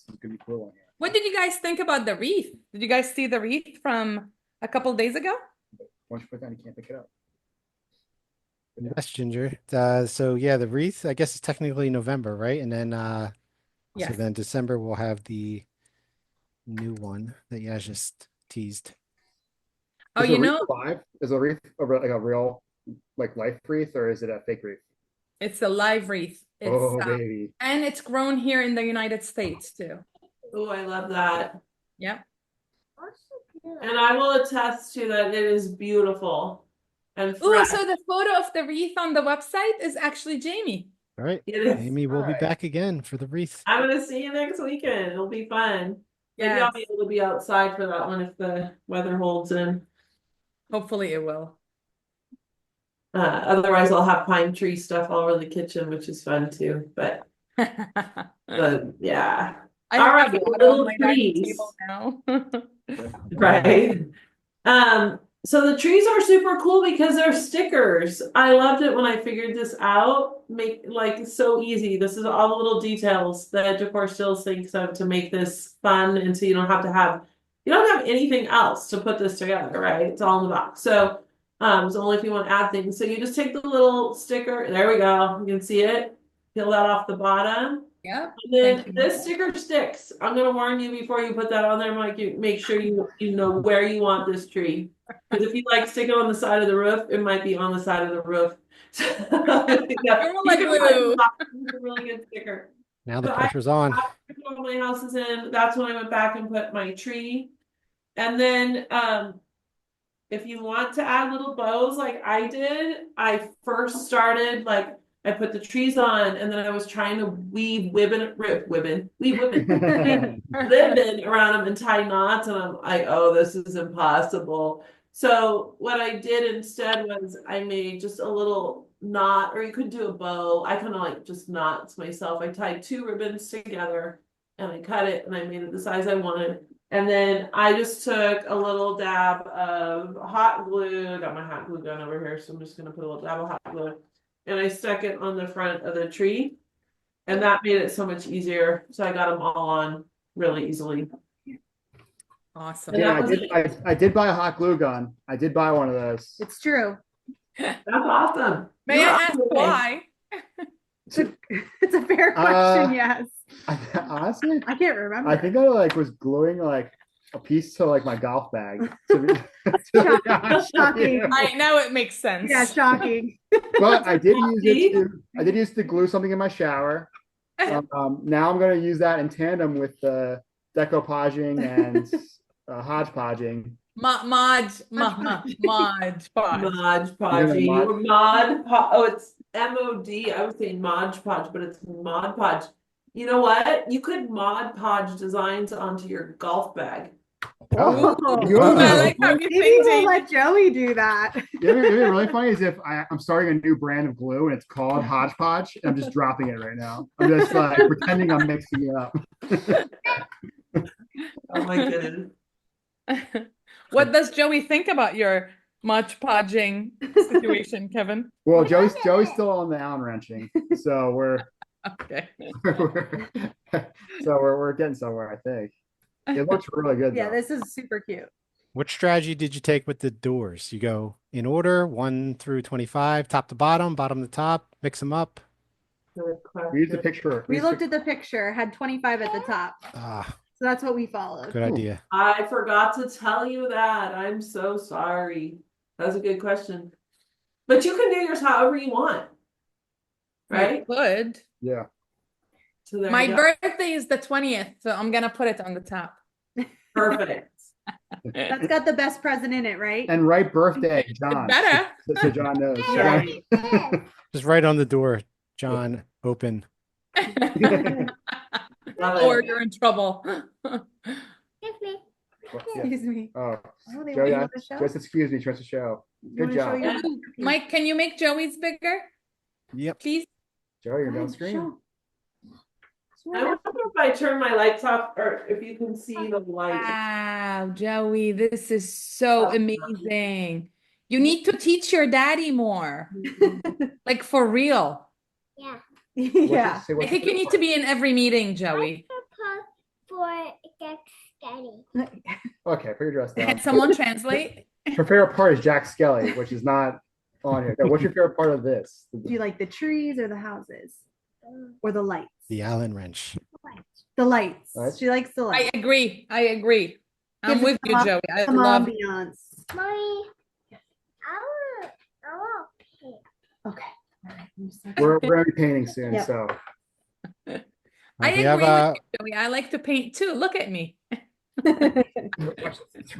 is gonna be cool. What did you guys think about the wreath? Did you guys see the wreath from a couple days ago? Once you put it down, you can't pick it up. Yes, Ginger. So yeah, the wreath, I guess it's technically November, right? And then so Yes. then December we'll have the new one that Yaz just teased. Oh, Is you a wreath know, alive? Is a wreath like a real like life wreath, or is it a fake wreath? it's a live wreath. It's Oh, baby. and it's grown here in the United States too. Oh, I love that. Yep. And I will attest to that it is beautiful and Oh, fresh. so the photo of the wreath on the website is actually Jamie. All right. It is. Amy will be Alright. back again for the wreath. I'm gonna see you next weekend. It'll be fun. Maybe Yes. I'll be able to be outside for that one if the weather holds in. Hopefully it will. Otherwise I'll have pine tree stuff all over the kitchen, which is fun too. But yeah. I All have right, a lot little on my dining trees. table now. Right. So the trees are super cool because they're stickers. I loved it when I figured this out. Make like so easy. This is all the little details that Decor Steals thinks of to make this fun, and so you don't have anything else to put this together, right? It's all in the box. So it's only if you want to add things. So you just take the little sticker. There we go. You can see it. Peel that off the bottom. Yep. And then Thank you. this sticker sticks. I'm gonna warn you before you put that on there, Mike. You make sure you know where you want this tree. Because if you like stick it on the side of the roof, it might be on the side of the roof. Yeah, You're like you can glue. it's a really good sticker. Now the So pressure's on. after all my house is in, that's when I went back and put my tree. And then if you want to add little bows like I did, I first started like I put the trees on and then I was trying to weave ribbon ribbon around them and tie knots, and I'm like, oh, this is impossible. So what I did instead was I made just a little knot, or you could do a bow. I kind of like just knots myself. I tied two ribbons together and I cut it and I made it the size I wanted. And then I just took a little dab of hot glue. I got my hot glue gun over here, so I'm just gonna put a little dab of hot glue. And I stuck it on the front of the tree. And that made it so much easier. So I got them all on really easily. Awesome. And Yeah, that was it. I did buy a hot glue gun. I did buy one of those. It's true. That's awesome. May You're I on ask your way. why? It's a fair question, yes. Honestly, I can't remember. I think I like was gluing like a piece to like my golf bag. To be, to be honest with Shocking. you. I now it makes sense. Yeah, shocking. But I did use it See? I did use to glue something in my shower. Now I'm gonna use that in tandem with the decoupaging and hodgepodging. Mod Podge. Mod You're gonna Podge. mod- Oh, it's MOD. I was saying Mod Podge, but it's Mod Podge. You know what? You could Mod Podge designs onto your golf bag. Oh, Ooh, I like how you Maybe think, we'll Jamie. let Joey do that. It'd be really funny is if I'm starting a new brand of glue and it's called Hodgepodge. And I'm just dropping it right now. I'm just like pretending I'm mixing it up. Oh my goodness. What does Joey think about your Mod Podging situation, Kevin? Well, Joey's still on the Allen wrenching, so we're Okay. we're getting somewhere. I think it looks really good. Yeah, though. this is super cute. What strategy did you take with the doors? You go in order, 1 through 25, top to bottom, bottom to top, mix them up. We used the picture. We looked at the picture, had 25 at the top. Ah, So that's what we followed. good idea. I forgot to tell you that. I'm so sorry. That's a good question. But you can do yours however you want. Right? Good. Yeah. So there My you go. birthday is the 20th, so I'm gonna put it on the top. Perfect. That's got the best present in it, right? And right birthday, John. better. So John knows. Yeah. Just right on the door, John, open. Love Or it. you're in trouble. Excuse me. Yeah. Excuse me. Oh, Oh, they Joey, want to show? just excuse me, trust the show. You Good wanna show job. your Yeah. masterpiece? Mike, can you make Joey's bigger, Yep. please? Joey, you're Go on ahead, screen. show. I wonder if I turn my lights off or if you can see the light. Wow, Joey, this is so amazing. You need to teach your daddy more, like for real. Yeah. Yeah. I think you need to be in every meeting, Joey. For get steady. Okay, put your dress down. Can someone translate? Her favorite part is Jack Skelly, which is not on here. What's your favorite part of this? Do you like the trees or the houses or the lights? The Allen wrench. The lights. Right. She likes the lights. I agree. I agree. I'm Gives with it you, some Joey. I Some love ambiance. Mommy, I want pink. Okay. All right. I'm just- We're gonna be painting soon, Yep. so I We have agree a with you, Joey. I like to paint too. Look at me. we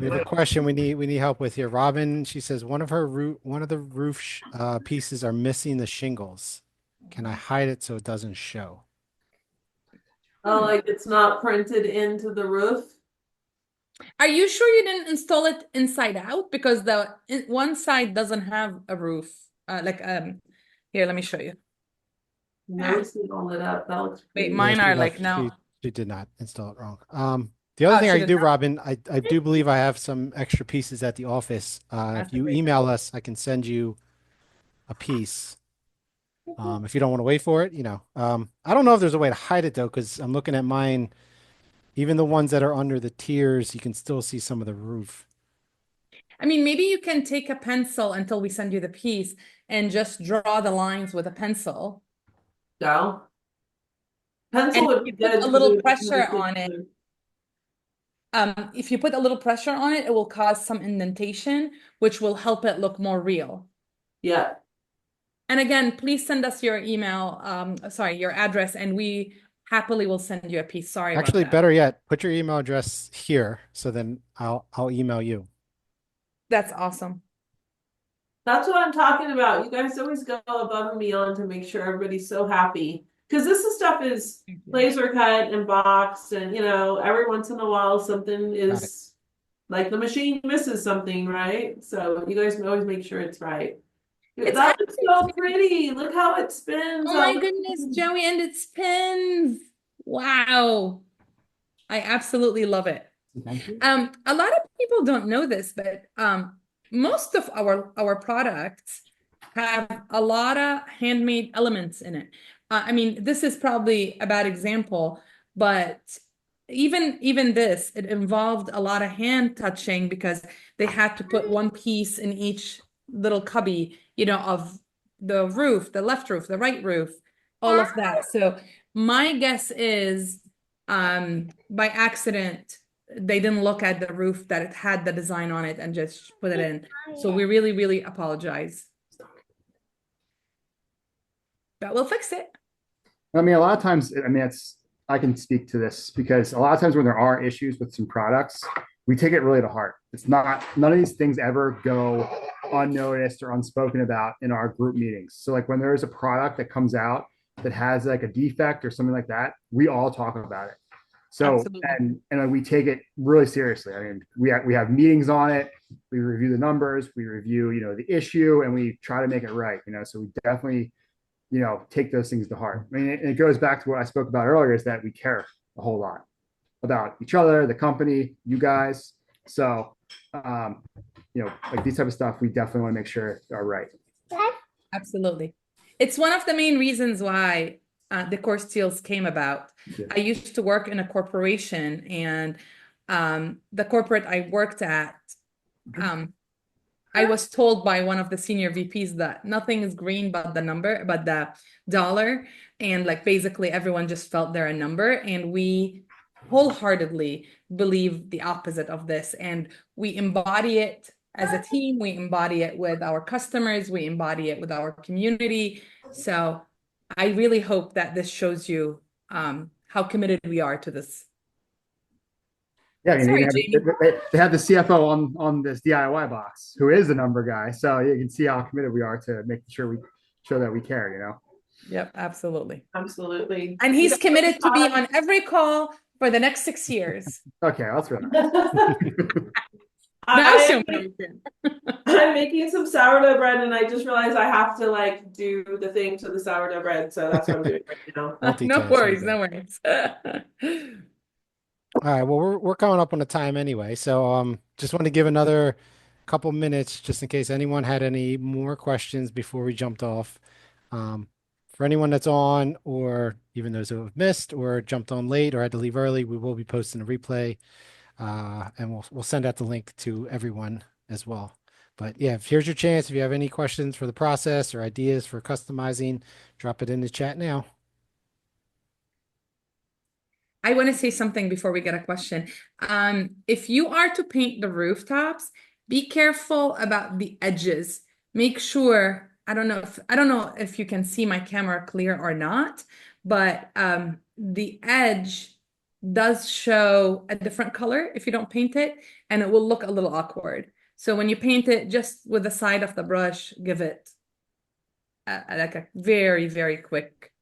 have a question we need help with here. Robin, she says one of the roof pieces are missing the shingles. Can I hide it so it doesn't show? Oh, like it's not printed into the roof? Are you sure you didn't install it inside out? Because one side doesn't have a roof. Here, let me show you. No, it's all lit up. That looks Wait, pretty. mine she are left- like no. She did not install it wrong. The other thing she I did can do, not? Robin, I do believe I have some extra pieces at the office. If That's a you great email us, I can send you a piece. If you don't want to wait for it, I don't know if there's a way to hide it though, because I'm looking at mine. Even the ones that are under the tiers, you can still see some of the roof. I mean, maybe you can take a pencil until we send you the piece and just draw the lines with a pencil. No. Pencil And would if be you put good. a to little do pressure everything on it, too. If you put a little pressure on it, it will cause some indentation, which will help it look more real. Yeah. And again, please send us your email, your address, and we happily will send you a piece. Sorry about Actually, that. better yet, put your email address here, so then I'll email you. That's awesome. That's what I'm talking about. You guys always go above and beyond to make sure everybody's so happy. Because stuff is Thank you. laser cut and boxed, and every once in a while something Got is like the machine misses something, right? So you guys always make sure it's right. It's That looks so actually- pretty. Look how it spins. Oh my goodness, Joey, and it spins. Wow. I absolutely love it. thank you. A lot of people don't know this, but most of our products have a lot of handmade elements in it. I mean, this is probably a bad example, but even this, it involved a lot of hand touching because they had to put one piece in each little cubby, of the roof, the left roof, the right roof, all of that. So my guess is by accident, they didn't look at the roof that it had the design on it and just put it in. So we really, really apologize. But we'll fix it. I mean, a lot of times, I mean, I can speak to this because a lot of times when there are issues with some products, we take it really to heart. It's not, none of these things ever go unnoticed or unspoken about in our group meetings. So like when there is a product that comes out that has like a defect or something like that, we all talk about it. So Absolutely. and we take it really seriously. I mean, we have meetings on it. We review the numbers. We review, you know, the issue, and we try to make it right. You know, so we definitely, you know, take those things to heart. I mean, it goes back to what I spoke about earlier: is that we care a whole lot about each other, the company, you guys. So, you know, like these type of stuff, we definitely want to make sure are right. Absolutely. It's one of the main reasons why Decor Steals came about. Yeah. I used to work in a corporation, and the corporate I worked at, I was told by one of the senior VPs that nothing is green but the number, but the dollar. And like basically everyone just felt they're a number. And we wholeheartedly believe the opposite of this. And we embody it as a team, we embody it with our customers, we embody it with our community. So I really hope that this shows you how committed we are to this. Yeah, I mean, Sorry, they Jamie. they have the CFO on this DIY box, who is the number guy. So you can see how committed we are to making sure we show that we care. You know. Yep, absolutely. Absolutely. And he's committed to be on every call for the next 6 years. Okay, that's really nice. Now I show am, me. I'm making some sourdough bread and I just realized I have to like do the thing to the sourdough bread. So that's what I'm doing right now. No Multitask, worries, there no you worries. All right, well, we're coming up on the time anyway, so just want to give another couple minutes just in case anyone had any more questions before we jumped off. Um, for anyone that's on, or even those who have missed or jumped on late or had to leave early, we will be posting a replay, and we'll send out the link to everyone as well. But yeah, here's your chance. If you have any questions for the process or ideas for customizing, drop it in the chat now. I want to say something before we get a question. If you are to paint the rooftops, be careful about the edges. Make sure, I don't know if you can see my camera clear or not, but the edge does show a different color if you don't paint it, and it will look a little awkward. So when you paint it, just with the side of the brush, give it like a very, very quick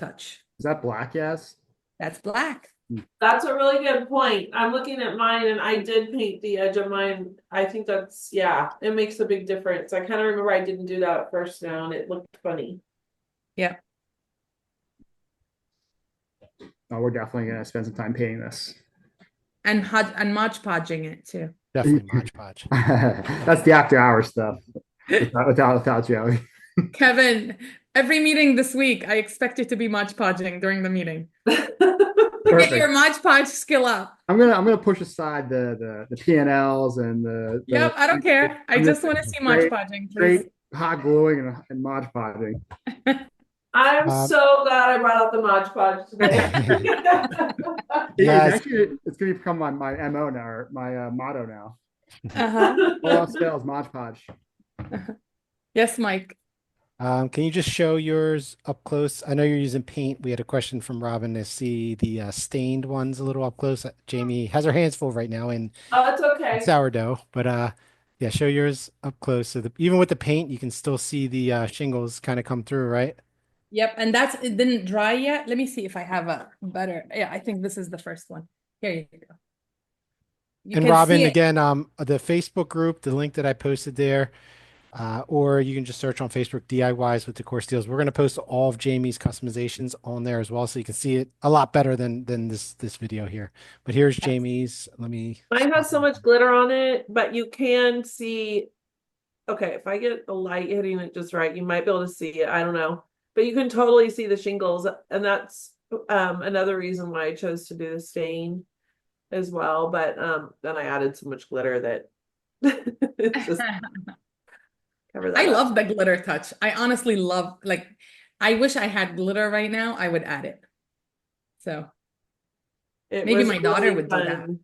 touch. Is that black? Yes. That's black. That's a really good point. I'm looking at mine and I did paint the edge of mine. I think that's, yeah, it makes a big difference. I kind of remember I didn't do that at first now and it looked funny. Yeah. Oh, we're definitely gonna spend some time painting this. And Mod Podging it too. Definitely Mod Podge. That's the after hour stuff. Without Joey. Kevin, every meeting this week, I expect you to be Mod Podging during the meeting. Get your Mod Podge skill up. I'm gonna push aside the P&Ls and the Yep, I don't care. I just want to see Mod straight- Podging, please. straight hot gluing and Mod Podging. I'm so glad I brought up the Mod Podge today. Yes. Actually, it's gonna become my MO now, or my motto now. Uh-huh. All else fails, Mod Podge. Yes, Mike. Can you just show yours up close? I know you're using paint. We had a question from Robin to see the stained ones a little up close. Jamie has her hands full right now in Oh, it's okay. sourdough, but yeah, show yours up close. So even with the paint, you can still see the shingles kind of come through, right? Yep, and it didn't dry yet. Let me see if I have a better. Yeah, I think this is the first one. Here you go. You And can Robin, see it. again, the Facebook group, the link that I posted there, or you can just search on Facebook DIYs with Decor Steals. We're going to post all of Jamie's customizations on there as well, so you can see it a lot better than this video here. But here's Jamie's. Let me. Mine has so much glitter on it, but you can see. Okay, if I get the light hitting it just right, you might be able to see it. I don't know, but you can totally see the shingles, and that's another reason why I chose to do the stain as well. But then I added so much glitter that it just cover that I up. love the glitter touch. I honestly love, like, I wish I had glitter right now. I would add it. So It maybe was my daughter really would do that. fun.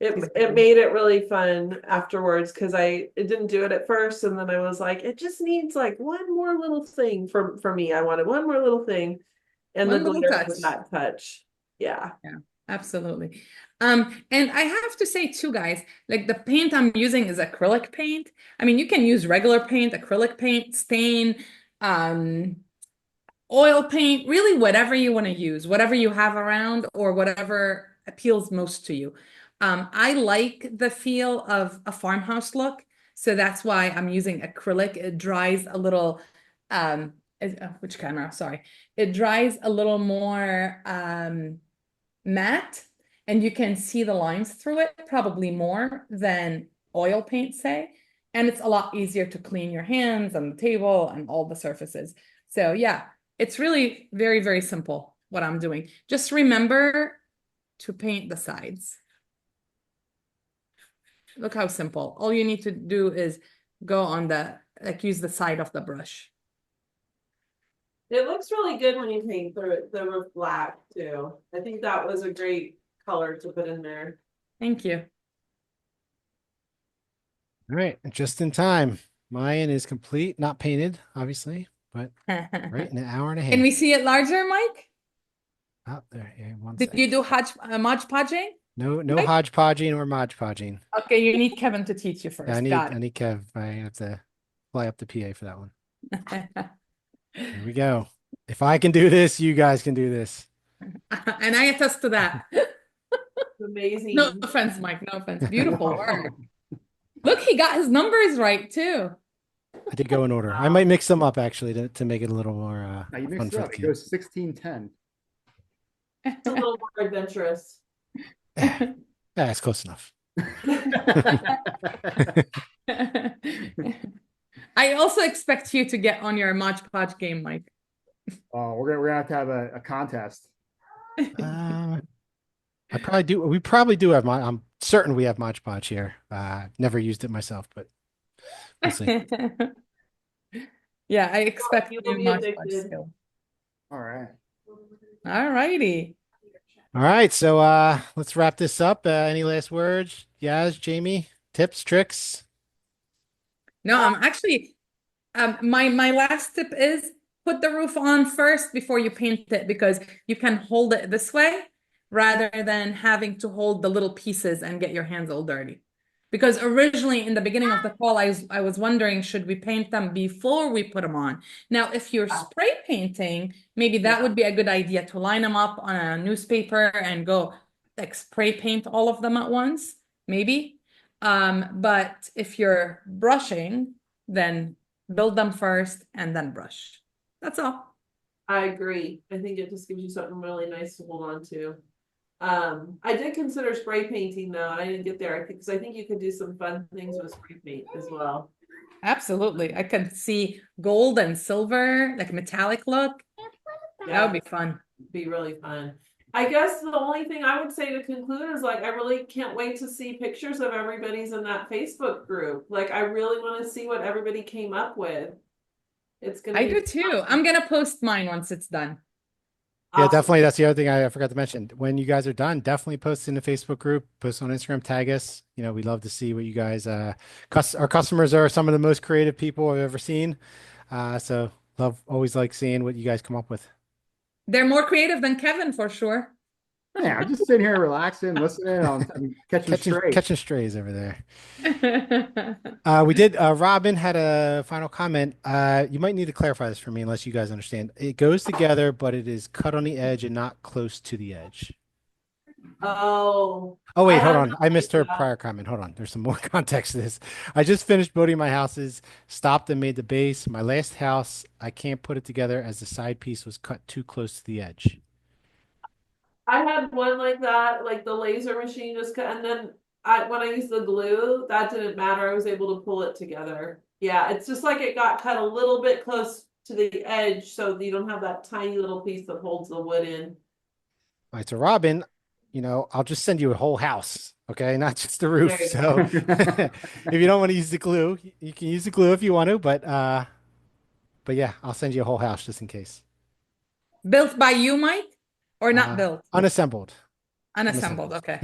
It made it really fun afterwards because it didn't do it at first, and then I was like, it just needs like one more little thing for me. I wanted one more little thing, and One the little glitter touch. was that touch. Yeah. Absolutely. And I have to say too, guys, like the paint I'm using is acrylic paint. I mean, you can use regular paint, acrylic paint, stain, um, oil paint, really whatever you want to use, whatever you have around or whatever appeals most to you. I like the feel of a farmhouse look, so that's why I'm using acrylic. It dries a little, which camera? Sorry. It dries a little more matte, and you can see the lines through it probably more than oil paint, say. And it's a lot easier to clean your hands and the table and all the surfaces. So yeah, it's really very, very simple what I'm doing. Just remember to paint the sides. Look how simple. All you need to do is go on like use the side of the brush. It looks really good when you paint the roof black too. I think that was a great color to put in there. Thank you. All right, just in time. Mine is complete, not painted, obviously, but right in an hour and a half. Can we see it larger, Mike? Oh, there, yeah, one Did sec. you do Mod Podging? No, no Mike? hodgepodging or Mod Podging. Okay, you need Kevin to teach you Yeah, first. Got I need Kev. I have to fly up the PA for that one. Here we go. If I can do this, you guys can do this. And I attest to that. Amazing. No offense, Mike. No offense. Beautiful work. Look, he got his numbers right too. I did go in order. I might mix them up actually to make it a little more Now you fun mixed for it the up. It kids. goes 16-10. It's a little more adventurous. Yeah, it's close enough. I also expect you to get on your Mod Podge game, Mike. Oh, we're gonna have to have a contest. I probably do. We probably do have I'm certain we have Mod Podge here. Never used it myself, but we'll see. Yeah, I expect You new will be Mod Podge addicted. skill. All right. All righty. All right, so let's wrap this up. Any last words? Yaz, Jamie, tips, tricks? No, I'm actually my last tip is put the roof on first before you paint it because you can hold it this way rather than having to hold the little pieces and get your hands all dirty. Because originally in the beginning of the call, I was wondering, should we paint them before we put them on? Now, if you're spray painting, maybe that would be a good idea to line them up on a newspaper and go like spray paint all of them at once, maybe. But if you're brushing, then build them first and then brush. That's all. I agree. I think it just gives you something really nice to hold on to. I did consider spray painting though, and I didn't get there because I think you could do some fun things with spray paint as well. Absolutely. I can see gold and silver, like metallic look. That would be fun. Be really fun. I guess the only thing I would say to conclude is like I really can't wait to see pictures of everybody's in that Facebook group. Like I really want to see what everybody came up with. It's gonna I be do too. I'm gonna post mine once it's done. Yeah, awesome. definitely. That's the other thing I forgot to mention. When you guys are done, definitely post in the Facebook group, post on Instagram, tag us. You know, we love to see what you guys, our customers are some of the most creative people I've ever seen. So always like seeing what you guys come up with. They're more creative than Kevin for sure. Yeah, I'm just sitting here relaxing, listening. I'm catching straight. Catching strays over there. Robin had a final comment. You might need to clarify this for me unless you guys understand. It goes together, but it is cut on the edge and not close to the edge. Oh. Oh, wait, hold had on. no I missed her idea. prior comment. Hold on. There's some more context to this. I just finished building my houses, stopped and made the base. My last house, I can't put it together as the side piece was cut too close to the edge. I had one like that, like the laser machine just cut, and then when I used the glue, that didn't matter. I was able to pull it together. Yeah, it's just like it got cut a little bit close to the edge, so you don't have that tiny little piece that holds the wood in. All right, so Robin, I'll just send you a whole house, okay? Not just the roof. There you So if you don't want to use the glue, you can use the glue if you want to, but yeah, I'll send you a whole house just in case. Built by you, Mike, or not built? Unassembled. Unassembled. Okay.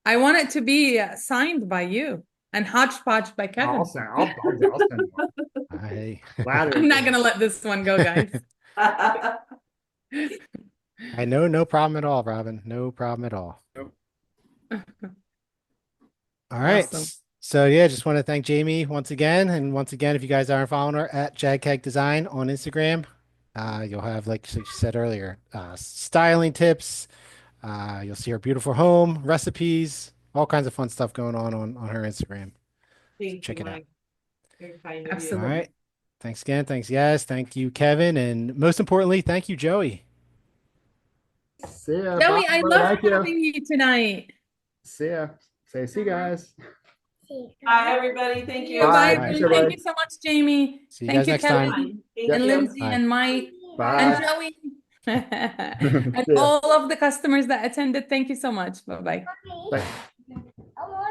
I want it to be signed by you and hodgepodge by Kevin. I'll send one. Hey. I'm not gonna let this one go, guys. I know, no problem at all, Robin. No problem at all. Nope. All right. Awesome. So yeah, just want to thank Jamie once again. And once again, if you guys aren't following her at JagCag Design on Instagram, you'll have, like she said earlier, styling tips. You'll see her beautiful home, recipes, all kinds of fun stuff going on her Instagram. Thank Check you, it out. Mike. Very kind of you. All Absolutely. right. Thanks again. Thanks, yes. Thank you, Kevin. And most importantly, thank you, Joey. See ya. Joey, Bye. I love Thank you. having you tonight. See ya. See you guys. See. Bye, everybody. Thank you. Bye. Bye, Thanks, everyone. Thank everybody. you so much, Jamie. See you Thank guys you, next Kevin, time. Thank and you. Lindsay, Bye. and Mike, Bye. and Joey, and See ya. all of the customers that attended. Thank you so much. Bye-bye. Bye.